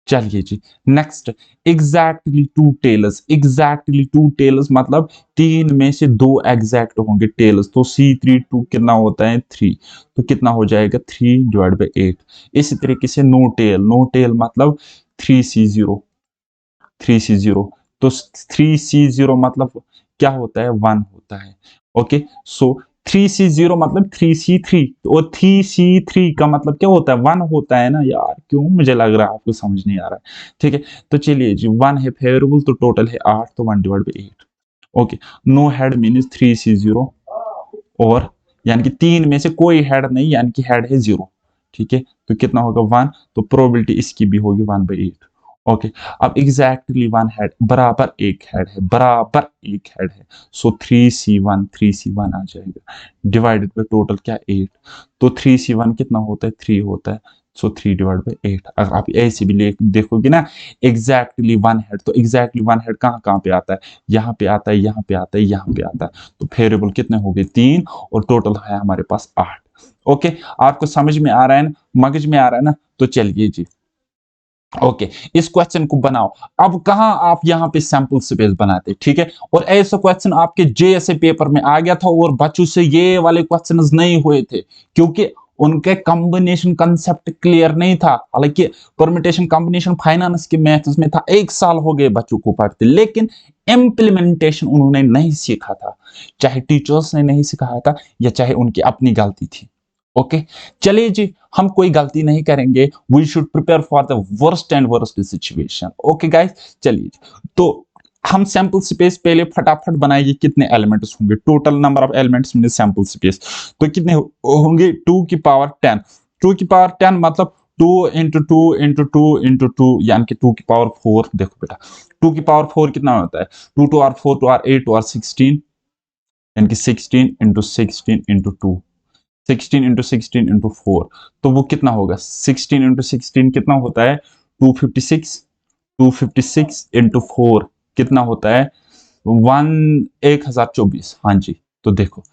चलिए जी, next, exactly two tails. Exactly two tails मतलब 3 में से 2 एग्जैक्ट होंगे टेलर्स। तो C32 कितना होता है? 3। तो कितना हो जाएगा? 3/8। इसी तरीके से नो टेल। नो टेल मतलब 3C0। 3C0 तो 3C0 मतलब क्या होता है? 1 होता है। ओके, सो 3C0 मतलब 3C3, और 3C3 का मतलब क्या होता है? 1 होता है ना यार, क्यों? मुझे लग रहा है आपको समझ नहीं आ रहा है। ठीक है, तो चलिए जी, 1 है फेवरेबल, तो टोटल है 8, तो 1/8। Okay, no head means 3C0, और यानी कि 3 में से कोई हेड नहीं, यानी कि हेड है 0। ठीक है, तो कितना होगा? 1। तो प्रोबेबिलिटी इसकी भी होगी 1/8। ओके, अब एग्जैक्टली 1 हेड बराबर एक हेड है, बराबर एक हेड है। सो 3C1 आ जाएगा, डिवाइडेड बाय टोटल क्या? 8। तो 3C1 कितना होता है? 3 होता है। सो 3/8। अगर आप ऐसे भी देखोगे ना, एग्जैक्टली 1 हेड, तो एग्जैक्टली 1 हेड कहाँ कहाँ पे आता है? यहाँ पे आता है, यहाँ पे आता है, यहाँ पे आता है। तो फेवरेबल कितने हो गए? 3, और टोटल है हमारे पास 8। ओके, आपको समझ में आ रहा है ना? मगज में आ रहा है ना? तो चलिए जी, ओके, इस क्वेश्चन को बनाओ। अब कहां आप यहां पे सैंपल स्पेस बनाते? ठीक है, और ऐसा क्वेश्चन आपके जेएसए पेपर में आ गया था, और बच्चों से ये वाले क्वेश्चंस नहीं हुए थे, क्योंकि उनके कॉम्बिनेशन कंसेप्ट क्लियर नहीं था। हालांकि परम्यूटेशन कॉम्बिनेशन फाइनेंस के मैथ्स में था, 1 साल हो गए बच्चों को पढ़ते, लेकिन इम्प्लीमेंटेशन उन्होंने नहीं सीखा था। चाहे टीचर्स ने नहीं सिखाया था, या चाहे उनकी अपनी गलती थी। ओके, चलिए जी, हम कोई गलती नहीं करेंगे। We should prepare for the worst and worst situation. Okay guys, चलिए जी, तो हम सैंपल स्पेस पहले फटाफट बनाइए। कितने एलिमेंट्स होंगे? Total number of elements mean sample space, तो कितने होंगे? 2 की पावर 10। 2 की पावर 10 मतलब 2 इंटू 2 इंटू 2 इंटू 2, यानी कि 2 की पावर 4। देखो बेटा, 2 की पावर 4 कितना होता है? 2 two are 4 two are 8 two are 16, यानी कि 16 इंटू 16 इंटू 2, 16 इंटू 16 इंटू 4। तो वो कितना होगा? 16 इंटू 16 कितना होता है? 256। 256 इंटू 4 कितना होता है? 1024। हाँ जी, तो देखो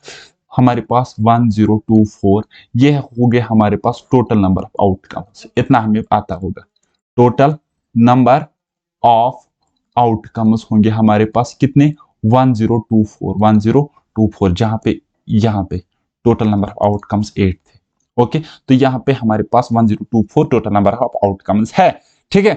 हमारे पास 1024, ये हो गया हमारे पास टोटल नंबर ऑफ आउटकम्स। इतना हमें आता होगा। टोटल नंबर ऑफ आउटकम्स होंगे हमारे पास कितने? 1024। 1024, जहां पे यहाँ पे टोटल नंबर ऑफ आउटकम्स 8 थे। ओके, तो यहाँ पे हमारे पास 1024 टोटल नंबर ऑफ आउटकम्स है। ठीक है,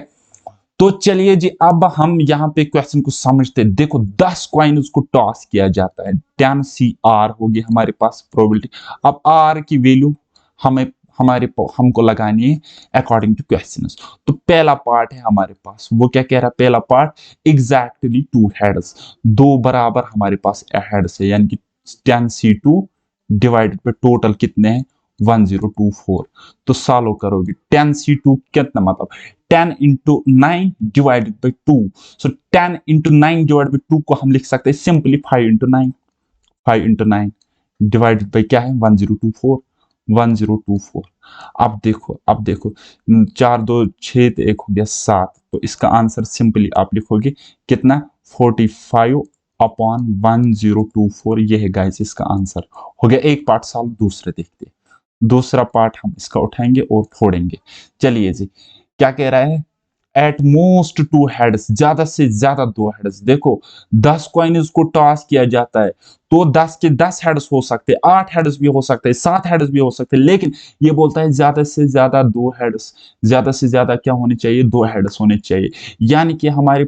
तो चलिए जी, अब हम यहाँ पे क्वेश्चन को समझते हैं। देखो 10 कॉइन्स को टॉस किया जाता है, 10 CR होगी हमारे पास प्रोबेबिलिटी। अब R की वैल्यू हमें हमको लगानी है अकॉर्डिंग टू क्वेश्चंस। तो पहला पार्ट है हमारे पास, वो क्या कह रहा है? पहला पार्ट, एग्जैक्टली 2 हेड्स, 2 बराबर हमारे पास हेड्स है, यानी कि 10C2 डिवाइडेड पे टोटल कितने हैं? 1024। तो सॉल्व करोगे, 10C2 कितना मतलब 10 into 9 divided by 2। So 10 into 9 divided by 2 को हम लिख सकते हैं simply 5 into 9। 5 into 9 divided by क्या है? 1024। 1024। अब देखो 4 2 6 तो 1 हो गया 7। तो इसका आंसर सिंपली आप लिखोगे कितना? 45 अपॉन 1024। ये है गाइस इसका आंसर। हो गया एक पार्ट सॉल्व। दूसरे देखते हैं। दूसरा पार्ट हम इसका उठाएंगे और फोड़ेंगे। चलिए जी, क्या कह रहा है? एट मोस्ट 2 हेड्स, ज्यादा से ज्यादा 2 हेड्स। देखो 10 कॉइन को टॉस किया जाता है, तो 10 के 10 हेड्स हो सकते हैं, 8 हेड्स भी हो सकते हैं, 7 हेड्स भी हो सकते हैं, लेकिन ये बोलता है ज्यादा से ज्यादा 2 हेड्स। ज्यादा से ज्यादा क्या होने चाहिए? 2 हेड्स होने चाहिए। यानी कि हमारे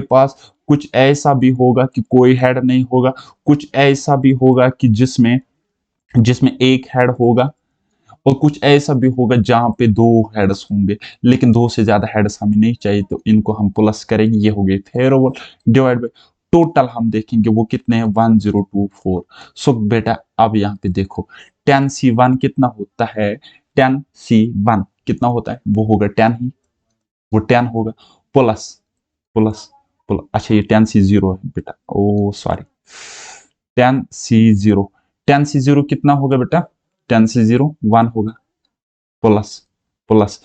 पास कुछ ऐसा भी होगा कि कोई हेड नहीं होगा, कुछ ऐसा भी होगा कि जिसमें जिसमें एक हेड होगा, और कुछ ऐसा भी होगा जहां पे 2 हेड्स होंगे, लेकिन 2 से ज्यादा हेड्स हमें नहीं चाहिए, तो इनको हम प्लस करेंगे। ये हो गए फेयरबल डिवाइड बाय टोटल। हम देखेंगे वो कितने हैं? 1024। सो बेटा अब यहाँ पे देखो 10C1 कितना होता है? 10C1 कितना होता है, वो होगा 10 ही, वो 10 होगा, प्लस प्लस प्लस, अच्छा ये 10C0 है बेटा, ओ सॉरी, 10C0, 10C0 कितना होगा बेटा, 10C0 1 होगा, प्लस प्लस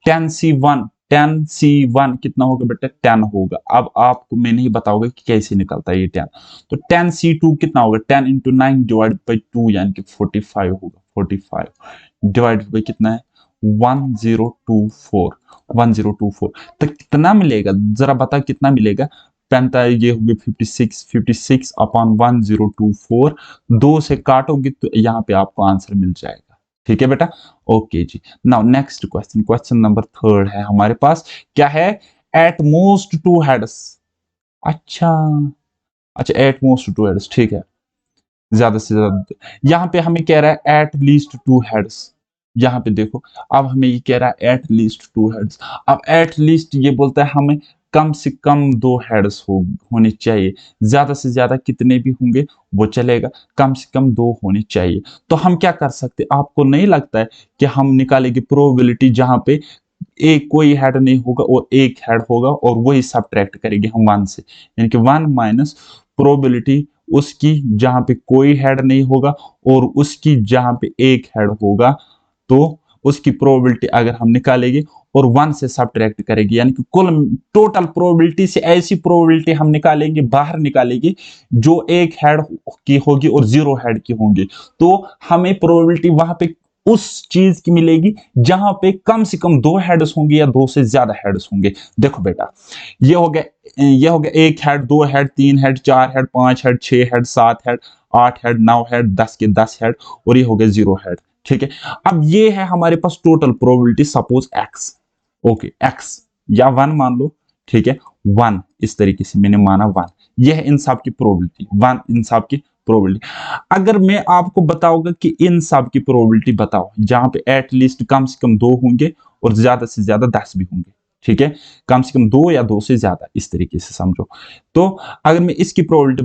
10C1, 10C1 कितना होगा बेटा, 10 होगा। अब आपको मैं नहीं बताऊंगा कि कैसे निकलता है ये 10, तो 10C2 कितना होगा, 10 इंटू 9 डिवाइड बाई 2 यानी कि 45 होगा, 45 डिवाइड बाई कितना है, 1024, 1024, तो कितना मिलेगा जरा बता, कितना मिलेगा, 45, ये हो गया 56, 56 अपॉन 1024, 2 से काटोगे तो यहाँ पे आपको आंसर मिल जाएगा, ठीक है बेटा, ओके जी। Now next question, question number 3 है हमारे पास, क्या है, एट मोस्ट 2 हेड्स, अच्छा अच्छा एट मोस्ट 2 हेड्स, ठीक है, ज्यादा से ज्यादा, यहाँ पे हमें कह रहा है एट लीस्ट 2 हेड्स, यहाँ पे देखो, अब हमें ये कह रहा है एट लीस्ट 2 हेड्स, अब एट लीस्ट ये बोलता है हमें कम से कम 2 हेड्स होने चाहिए, ज्यादा से ज्यादा कितने भी होंगे वो चलेगा, कम से कम 2 होने चाहिए। तो हम क्या कर सकते, आपको नहीं लगता है कि हम निकालेंगे प्रोबेबिलिटी जहां पे एक कोई हेड नहीं होगा और एक हेड होगा, और वही सब्ट्रैक्ट करेंगे हम 1 से, यानी कि 1 माइनस प्रोबेबिलिटी उसकी जहां पे कोई हेड नहीं होगा और उसकी जहां पे एक हेड होगा, तो उसकी प्रोबेबिलिटी अगर हम निकालेंगे और 1 से सब्ट्रैक्ट करेंगे, यानी कि कुल टोटल प्रोबेबिलिटी से ऐसी प्रोबेबिलिटी हम निकालेंगे, बाहर निकालेंगे जो एक हेड की होगी और 0 हेड की होंगी, तो हमें प्रोबेबिलिटी वहां पे उस चीज की मिलेगी जहां पे कम से कम 2 हेड्स होंगे या 2 से ज्यादा हेड्स होंगे। देखो बेटा, ये हो गया एक head, 2 head, 3 head, 4 head, 5 head, 6 head, 7 head, 8 head, 9 head, 10 के 10 हेड, और ये हो गया 0 हेड, ठीक है। अब ये है हमारे पास total probability, suppose x, okay x या 1 मान लो, ठीक है, 1 इस तरीके से मैंने माना 1, ये है इन सब की प्रोबेबिलिटी, 1 इन सब की प्रोबेबिलिटी। अगर मैं आपको बताऊंगा कि इन सब की प्रोबेबिलिटी बताओ जहां पे एटलीस्ट कम से कम 2 होंगे और ज्यादा से ज्यादा 10 भी होंगे, ठीक है, कम से कम 2 या 2 से ज्यादा, इस तरीके से समझो। तो अगर मैं इसकी प्रोबेबिलिटी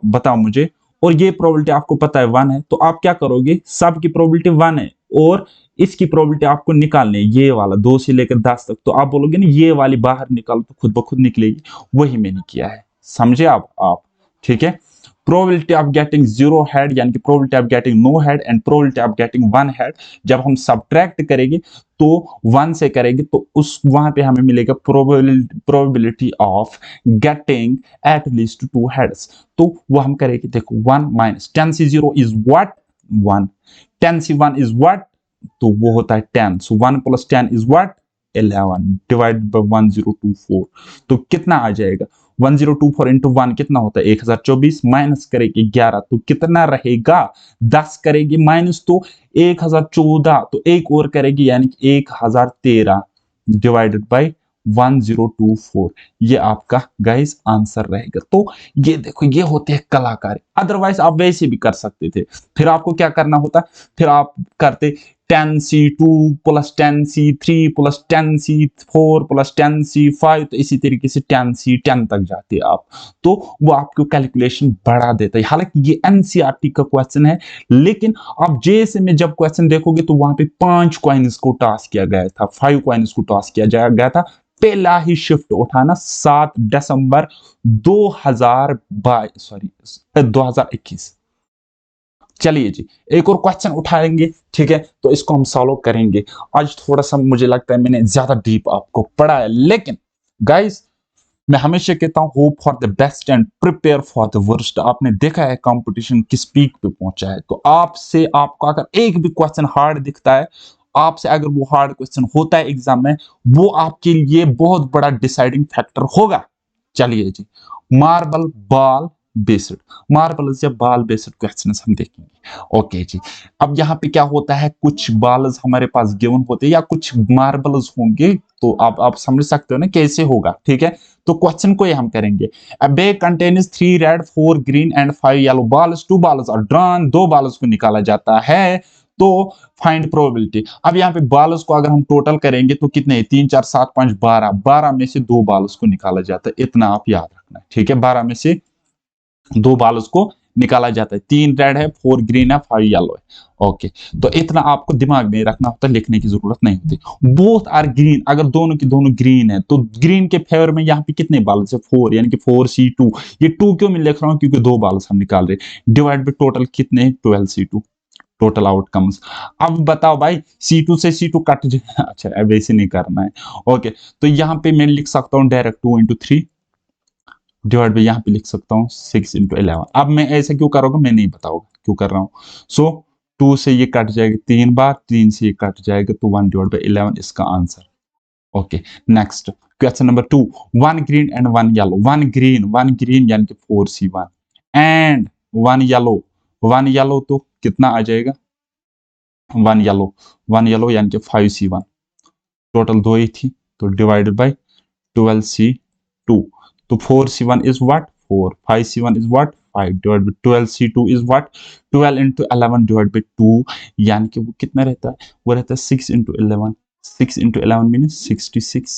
बताओ मुझे, और ये प्रोबेबिलिटी आपको पता है 1 है, तो आप क्या करोगे, सब की प्रोबेबिलिटी 1 है और इसकी प्रोबेबिलिटी आपको निकालनी है, ये वाला 2 से लेकर 10 तक, तो आप बोलोगे ना ये वाली बाहर निकालो तो खुद ब खुद निकलेगी, वही मैंने किया है, समझे आप, ठीक है। probability of getting 0 head यानी कि probability of getting no head and probability of getting 1 head, जब हम सब्ट्रैक्ट करेंगे तो 1 से करेंगे तो उस वहां पे हमें मिलेगा probability of getting at least 2 heads, तो वो हम करेंगे, देखो 1 minus 10C0 is what 1, 10C1 is what, तो वो होता है 10, so 1 plus 10 is what 11 divide by 1024, तो कितना आ जाएगा, 1024 इंटू 1 कितना होता है 1024, माइनस करेगी 11 तो कितना रहेगा, 10 करेगी माइनस तो 1014, तो एक और करेगी यानी कि 1013 डिवाइडेड बाय 1024, ये आपका गाइस आंसर रहेगा। तो ये देखो ये होते हैं कलाकार, अदरवाइज आप वैसे भी कर सकते थे, फिर आपको क्या करना होता, फिर आप करते 10C2 plus 10C3 plus 10C4 plus 10C5, तो इसी तरीके से 10C10 तक जाते आप, तो वो आपको कैलकुलेशन बढ़ा देता है। हालांकि ये एनसीईआरटी का क्वेश्चन है, लेकिन आप जेएसए में जब क्वेश्चन देखोगे तो वहां पे 5 कॉइन्स को टॉस किया गया था, 5 कॉइन्स को टॉस किया गया था, पहला ही शिफ्ट उठाना 7 दिसंबर 2021। चलिए जी, एक और क्वेश्चन उठाएंगे, ठीक है, तो इसको हम सॉल्व करेंगे। आज थोड़ा सा मुझे लगता है मैंने ज्यादा डीप आपको पढ़ाया, लेकिन गाइस मैं हमेशा कहता हूं hope for the best and prepare for the worst. आपने देखा है कंपटीशन किस पीक पे पहुंचा है, तो आपसे आपको अगर एक भी क्वेश्चन हार्ड दिखता है, आपसे अगर वो हार्ड क्वेश्चन होता है एग्जाम में, वो आपके लिए बहुत बड़ा डिसाइडिंग फैक्टर होगा। चलिए जी, मार्बल बॉल बेस्ड, मार्बल्स या बॉल बेस्ड क्वेश्चंस हम देखेंगे। ओके जी, अब यहाँ पे क्या होता है, कुछ बॉल्स हमारे पास गिवन होते हैं या कुछ मार्बल्स होंगे, तो आप समझ सकते हो ना कैसे होगा, ठीक है। तो क्वेश्चन को ये हम करेंगे, a bag contains 3 red 4 green and 5 yellow balls, 2 balls are drawn, 2 balls को निकाला जाता है, तो फाइंड प्रोबेबिलिटी। अब यहाँ पे बॉल्स को अगर हम टोटल करेंगे तो कितने, 3 4 7 5 12, 12 में से 2 बॉल्स को निकाला जाता है, इतना आप याद रखना है, ठीक है, 12 में से 2 बॉल्स को निकाला जाता है। 3 रेड है, 4 ग्रीन है, 5 येलो है। ओके, तो इतना आपको दिमाग में रखना होता है, लिखने की जरूरत नहीं होती। बोथ आर ग्रीन, अगर दोनों की दोनों ग्रीन है तो ग्रीन के फेवर में यहाँ पे कितने बाल्स है? 4, यानी कि 4C2। ये 2 क्यों मैं लिख रहा हूँ? क्योंकि 2 बाल्स हम निकाल रहे। डिवाइड बाई टोटल कितने? 12C2 total outcomes. अब बताओ भाई, C2 से C2 कट जाए। अच्छा, अब ऐसे नहीं करना है। ओके, तो यहाँ पे मैं लिख सकता हूँ डायरेक्ट 2 इंटू 3 डिवाइड बाई, यहाँ पे लिख सकता हूँ 6 इंटू 11। अब मैं ऐसे क्यों करूँगा मैं नहीं बताऊंगा क्यों कर रहा हूँ। सो 2 से ये कट जाएगा 3 बार, 3 से ये कट जाएगा, तो 1 डिवाइड बाई 11 इसका answer. Okay, next question number 2। 1 green and 1 yellow. 1 green यानी कि 4C1 एंड 1 येलो। 1 येलो तो कितना आ जाएगा? 1 येलो यानी कि 5C1। टोटल 2 ही थी, तो डिवाइडेड बाई 12C2। तो 4C1 is what? 4. 5C1 is what? 5 divided by 12C2 is what? 12 into 11 divided by 2, यानी कि वो कितना रहता है? वो रहता है 6 into 11। 6 into 11 means 66।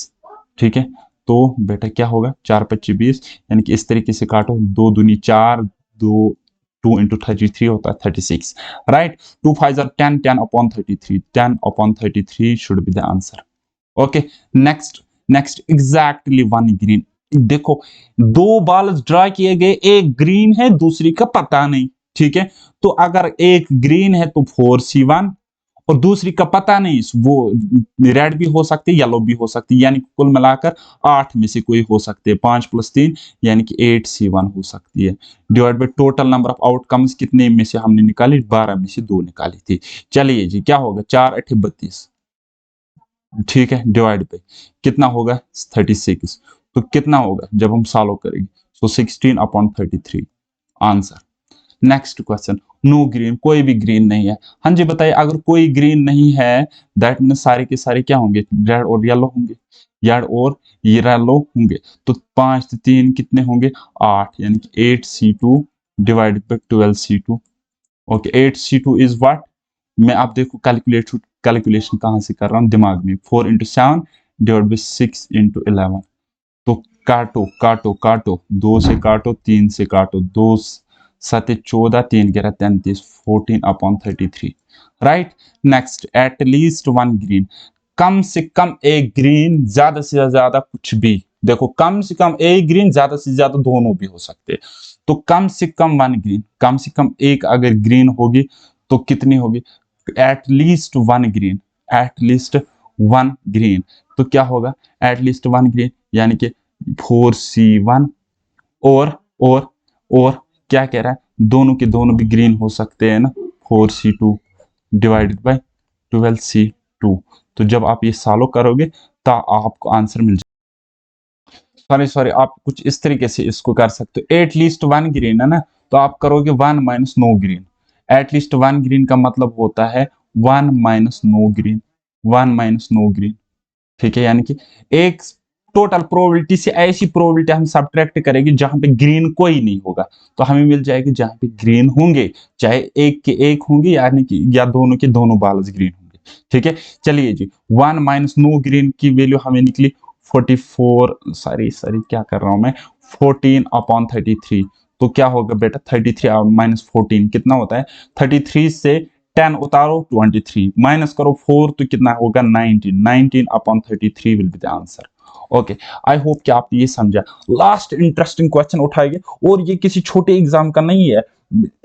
ठीक है, तो बेटा क्या होगा? 4 25 20, यानी कि इस तरीके से काटो, 2 दूनी 4, 2 2 into 33 होता है 36, right. 2 5 are 10, 10 upon 33, 10 upon 33 should be the answer. Okay, next exactly 1 green. देखो, 2 बॉल ड्रा किए गए, एक ग्रीन है दूसरी का पता नहीं। ठीक है, तो अगर एक ग्रीन है तो 4C1 और दूसरी का पता नहीं, वो रेड भी हो सकती है, येलो भी हो सकती है, यानी कुल मिलाकर 8 में से कोई हो सकते हैं। 5 + 3 यानी कि 8C1 हो सकती है। Divide by total number of outcomes कितने में से हमने निकाली? 12 में से 2 निकाली थी। चलिए जी, क्या होगा? 4 8 32। ठीक है, डिवाइड पे कितना होगा? 36। तो कितना होगा जब हम सॉल्व करेंगे? So 16 upon 33 answer. Next question. No green, कोई भी ग्रीन नहीं है। हाँ जी बताइए, अगर कोई ग्रीन नहीं है दैट मीन सारे के सारे क्या होंगे? रेड और येलो होंगे, रेड और येलो होंगे। तो 5 से 3 कितने होंगे? 8, यानी कि 8C2 divided by 12C2। Okay, 8C2 is what? मैं आप देखो कैलकुलेशन कहाँ से कर रहा हूँ? दिमाग में। 4 into 7 डिवाइड बाई 6 into 11। तो काटो काटो काटो, 2 से काटो, 3 से काटो, 2 7 14, 3 11 33, 14 upon 33, right. Next, at least 1 green. कम से कम एक ग्रीन, ज्यादा से ज्यादा कुछ भी। देखो, कम से कम एक ग्रीन, ज्यादा से ज्यादा दोनों भी हो सकते हैं। तो कम से कम 1 ग्रीन, कम से कम एक अगर ग्रीन होगी तो कितनी होगी? Eight least 1 green, at least 1 green. तो क्या होगा? एट लीस्ट 1 ग्रीन यानी कि 4C1 और और क्या कह रहा है? दोनों के दोनों भी ग्रीन हो सकते हैं ना। 4C2 divided by 12C2। तो जब आप ये सॉल्व करोगे तो आपको आंसर मिल जाए। सॉरी, आप कुछ इस तरीके से इसको कर सकते हो। एट लीस्ट 1 ग्रीन है ना, तो आप करोगे 1 minus no green. At least 1 green का मतलब होता है 1 minus no green, 1 minus no green. ठीक है, यानी कि एक टोटल प्रोबेबिलिटी से ऐसी प्रोबेबिलिटी हम सब्ट्रैक्ट करेंगे जहां पे ग्रीन कोई नहीं होगा, तो हमें मिल जाएगी जहां पे ग्रीन होंगे, चाहे एक के एक होंगे यानी कि या दोनों के दोनों बाल्स ग्रीन होंगे। ठीक है, चलिए जी, 1 माइनस नो ग्रीन की वैल्यू हमें निकली 44, सॉरी क्या कर रहा हूं मैं, 14 अपॉन 33। तो क्या होगा बेटा? 33 माइनस 14 कितना होता है? 33 से 10 उतारो 23, माइनस करो 4 तो कितना होगा? 19। 19 upon 33 will be the answer. Okay, I hope कि आपने ये समझा। लास्ट इंटरेस्टिंग क्वेश्चन उठाएंगे, और ये किसी छोटे एग्जाम का नहीं है,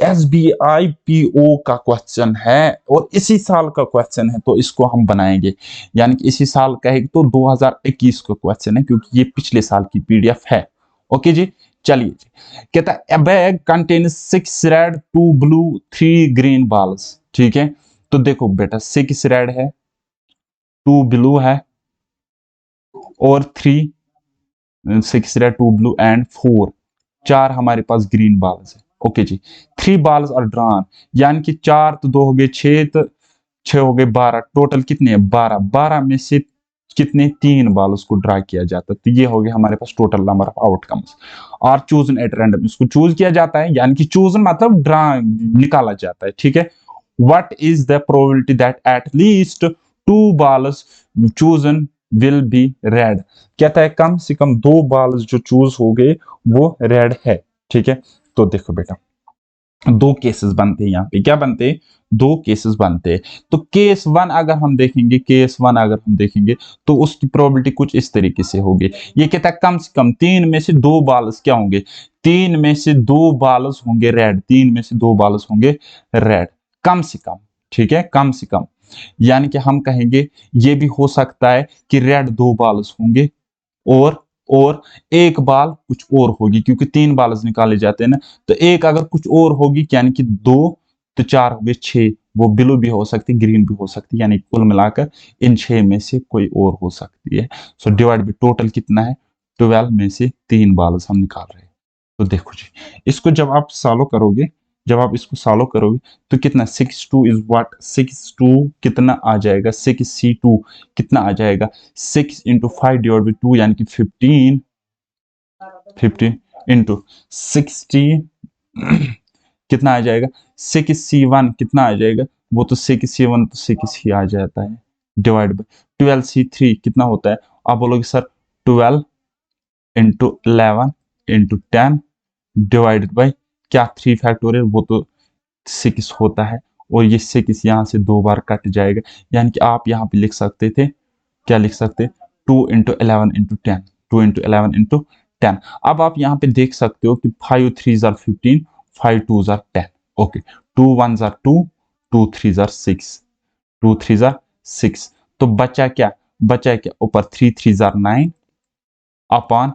SBI PO का क्वेश्चन है और इसी साल का क्वेश्चन है, तो इसको हम बनाएंगे। यानी कि इसी साल का है तो 2021 का क्वेश्चन है, क्योंकि ये पिछले साल की PDF है। ओके जी, चलिए जी। कहता है a bag contains 6 red, 2 blue, 3 green balls। ठीक है, तो देखो बेटा, 6 रेड है, 2 ब्लू है और 6 रेड 2 ब्लू एंड 4 हमारे पास ग्रीन बॉल्स है। ओके जी, 3 बॉल्स आर ड्रॉन, यानी कि 4 तो 2 हो गए 6, तो 6 हो गए 12, टोटल कितने हैं? 12। 12 में से कितने? 3 बॉल उसको ड्रा किया जाता है, तो ये हो गया हमारे पास टोटल नंबर ऑफ आउटकम्स। और चूजन एट रैंडम, इसको चूज किया जाता है, यानी कि चूजन मतलब ड्रा निकाला जाता है। ठीक है, what is the probability that at least 2 balls chosen will be red? कहता है कम से कम 2 balls जो चूज हो गए वो रेड है। ठीक है, तो देखो बेटा, दो केसेस बनते हैं यहाँ पे, क्या बनते हैं, दो केसेस बनते हैं। तो केस वन अगर हम देखेंगे, केस वन अगर हम देखेंगे तो उसकी प्रोबेबिलिटी कुछ इस तरीके से होगी। ये कहता है कम से कम 3 में से 2 बाल्स क्या होंगे, 3 में से 2 बाल्स होंगे रेड, 3 में से 2 बाल्स होंगे रेड, कम से कम, ठीक है, कम से कम। यानी कि हम कहेंगे ये भी हो सकता है कि रेड 2 बाल्स होंगे और एक बाल कुछ और होगी, क्योंकि 3 बाल्स निकाले जाते हैं ना, तो एक अगर कुछ और होगी यानी कि 2, तो 4 हो गए 6, वो ब्लू भी हो सकती है, ग्रीन भी हो सकती है, यानी कुल मिलाकर इन 6 में से कोई और हो सकती है। सो डिवाइड बाई टोटल कितना है, 12 में से 3 बाल्स हम निकाल रहे हैं। तो देखो जी, इसको जब आप सॉल्व करोगे, जब आप इसको सॉल्व करोगे तो कितना 6 2 इज व्हाट, 6 2 कितना आ जाएगा, 6C2 कितना आ जाएगा, 6 इंटू 5 डिवाइड बाई 2 यानी कि 15 इंटू 16 कितना आ जाएगा, 6C1 कितना आ जाएगा, वो तो 6C1 तो 6 ही आ जाता है, डिवाइड बाई 12C3 कितना होता है, आप बोलोगे sir 12 into 11 into 10 divided by क्या 3 फैक्टोरियल, वो तो 6 होता है, और ये 6 यहाँ से 2 बार कट जाएगा, यानी कि आप यहाँ पे लिख सकते थे, क्या लिख सकते, 2 इंटू 11 इंटू 10, 2 इंटू 11 इंटू 10। अब आप यहाँ पे देख सकते हो कि 5 3 jar 15, 5 2 jar 10, okay, 2 1 jar 2, 2 3 jar 6, 2 3 jar 6, तो बचा क्या, बचा क्या ऊपर 3 3 जार 9 अपॉन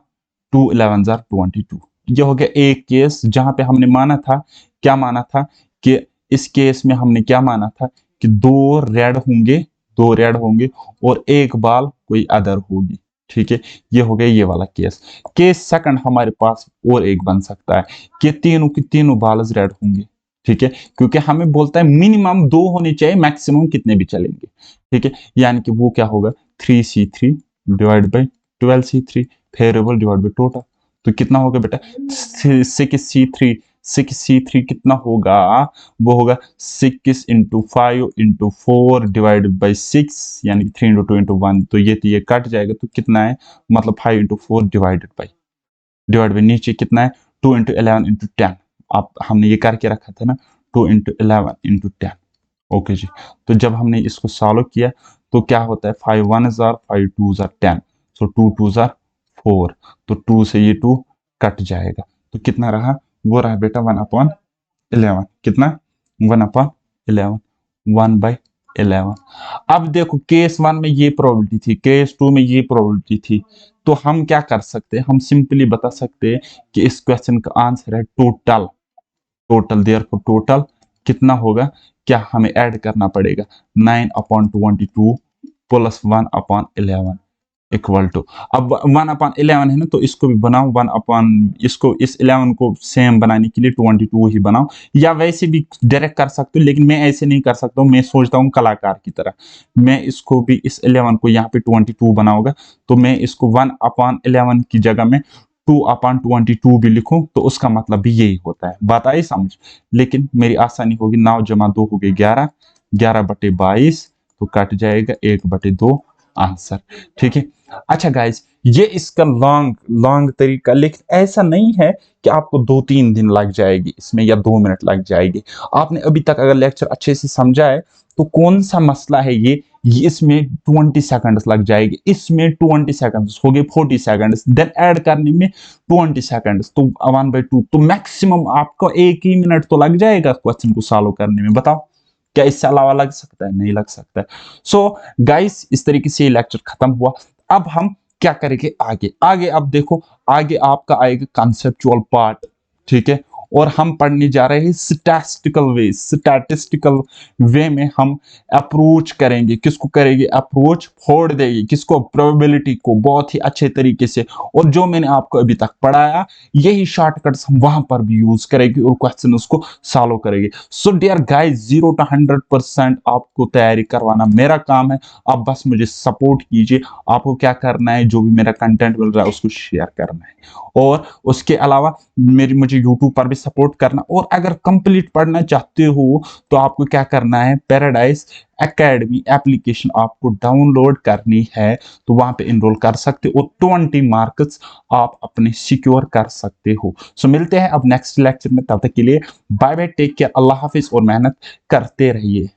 2 11 जार 22। ये हो गया एक केस जहां पे हमने माना था, क्या माना था कि इस केस में हमने क्या माना था कि 2 रेड होंगे, 2 रेड होंगे और एक बाल कोई अदर होगी, ठीक है, ये हो गया ये वाला केस। केस सेकंड हमारे पास और एक बन सकता है कि तीनों की तीनों बाल्स रेड होंगे, ठीक है, क्योंकि हमें बोलता है मिनिमम 2 होने चाहिए, मैक्सिमम कितने भी चलेंगे, ठीक है, यानी कि वो क्या होगा 3C3 divide by 12C3 favourable divide by total, तो कितना होगा बेटा 6C3, 6C3 कितना होगा, वो होगा 6 इंटू 5 इंटू 4 डिवाइड बाई 6, यानी 3 इंटू 2 इंटू 1, तो ये कट जाएगा, तो कितना है, मतलब 5 इंटू 4 डिवाइड बाई नीचे कितना है 2 इंटू 11 इंटू 10, आप हमने ये करके रखा था ना, 2 इंटू 11 इंटू 10, ओके जी। तो जब हमने इसको सॉल्व किया तो क्या होता है 5 1 जार 5 2 जार 10, सो 2 2 जार 4, तो 2 से ये 2 कट जाएगा, तो कितना रहा, वो रहा बेटा 1/11, कितना 1/11, 1/11। अब देखो केस 1 में ये प्रोबेबिलिटी थी, केस 2 में ये प्रोबेबिलिटी थी, तो हम क्या कर सकते हैं, हम सिंपली बता सकते हैं कि इस क्वेश्चन का आंसर है टोटल, टोटल देयरफॉर टोटल कितना होगा, क्या हमें ऐड करना पड़ेगा 9/22 प्लस 1/11 इक्वल टू, अब 1/11 है ना, तो इसको भी बनाओ 1 अपॉन, इसको इस 11 को सेम बनाने के लिए 22 ही बनाओ, या वैसे भी डायरेक्ट कर सकते हो, लेकिन मैं ऐसे नहीं कर सकता हूँ, मैं सोचता हूँ कलाकार की तरह, मैं इसको भी इस 11 को यहाँ पे 22 बनाऊंगा, तो मैं इसको 1/11 की जगह में 2/22 भी लिखूं, तो उसका मतलब भी यही होता है, बात आई समझ, लेकिन मेरी आसानी होगी 9 जमा 2 हो गए 11, 11/22, तो कट जाएगा 1/2 आंसर, ठीक है। अच्छा गाइस, ये इसका लॉन्ग लॉन्ग तरीका, लेकिन ऐसा नहीं है कि आपको 2-3 दिन लग जाएगी इसमें या 2 मिनट लग जाएगी, आपने अभी तक अगर लेक्चर अच्छे से समझा है तो कौन सा मसला है ये इसमें 20 सेकंड्स लग जाएगी, इसमें 20 सेकंड्स हो गए 40 सेकंड्स, देन ऐड करने में 20 सेकंड्स, तो 1/2, तो मैक्सिमम आपको 1 ही मिनट तो लग जाएगा क्वेश्चन को सॉल्व करने में, बताओ क्या इससे अलावा लग सकता है, नहीं लग सकता है। सो गाइस, इस तरीके से ये लेक्चर खत्म हुआ। अब हम क्या करेंगे आगे, आगे अब देखो, आगे आपका आएगा कंसेप्चुअल पार्ट, ठीक है, और हम पढ़ने जा रहे हैं स्टैटिस्टिकल वे में हम अप्रोच करेंगे, किसको करेंगे अप्रोच, फोड़ देंगे किसको, प्रोबेबिलिटी को बहुत ही अच्छे तरीके से, और जो मैंने आपको अभी तक पढ़ाया यही शॉर्टकट्स हम वहां पर भी यूज करेंगे और क्वेश्चन उसको सॉल्व करेंगे। सो डियर गाइस, 0 to 100% आपको तैयारी करवाना मेरा काम है, आप बस मुझे सपोर्ट कीजिए, आपको क्या करना है, जो भी मेरा कंटेंट मिल रहा है उसको शेयर करना है, और उसके अलावा मुझे YouTube पर भी सपोर्ट करना। और अगर कंप्लीट पढ़ना चाहते हो तो आपको क्या करना है, पैराडाइज एकेडमी एप्लीकेशन आपको डाउनलोड करनी है, तो वहां पे इनरोल कर सकते हो और 20 मार्क्स आप अपने सिक्योर कर सकते हो। सो मिलते हैं अब नेक्स्ट लेक्चर में, तब तक के लिए बाय बाय, टेक केयर, अल्लाह हाफिज और मेहनत करते रहिए।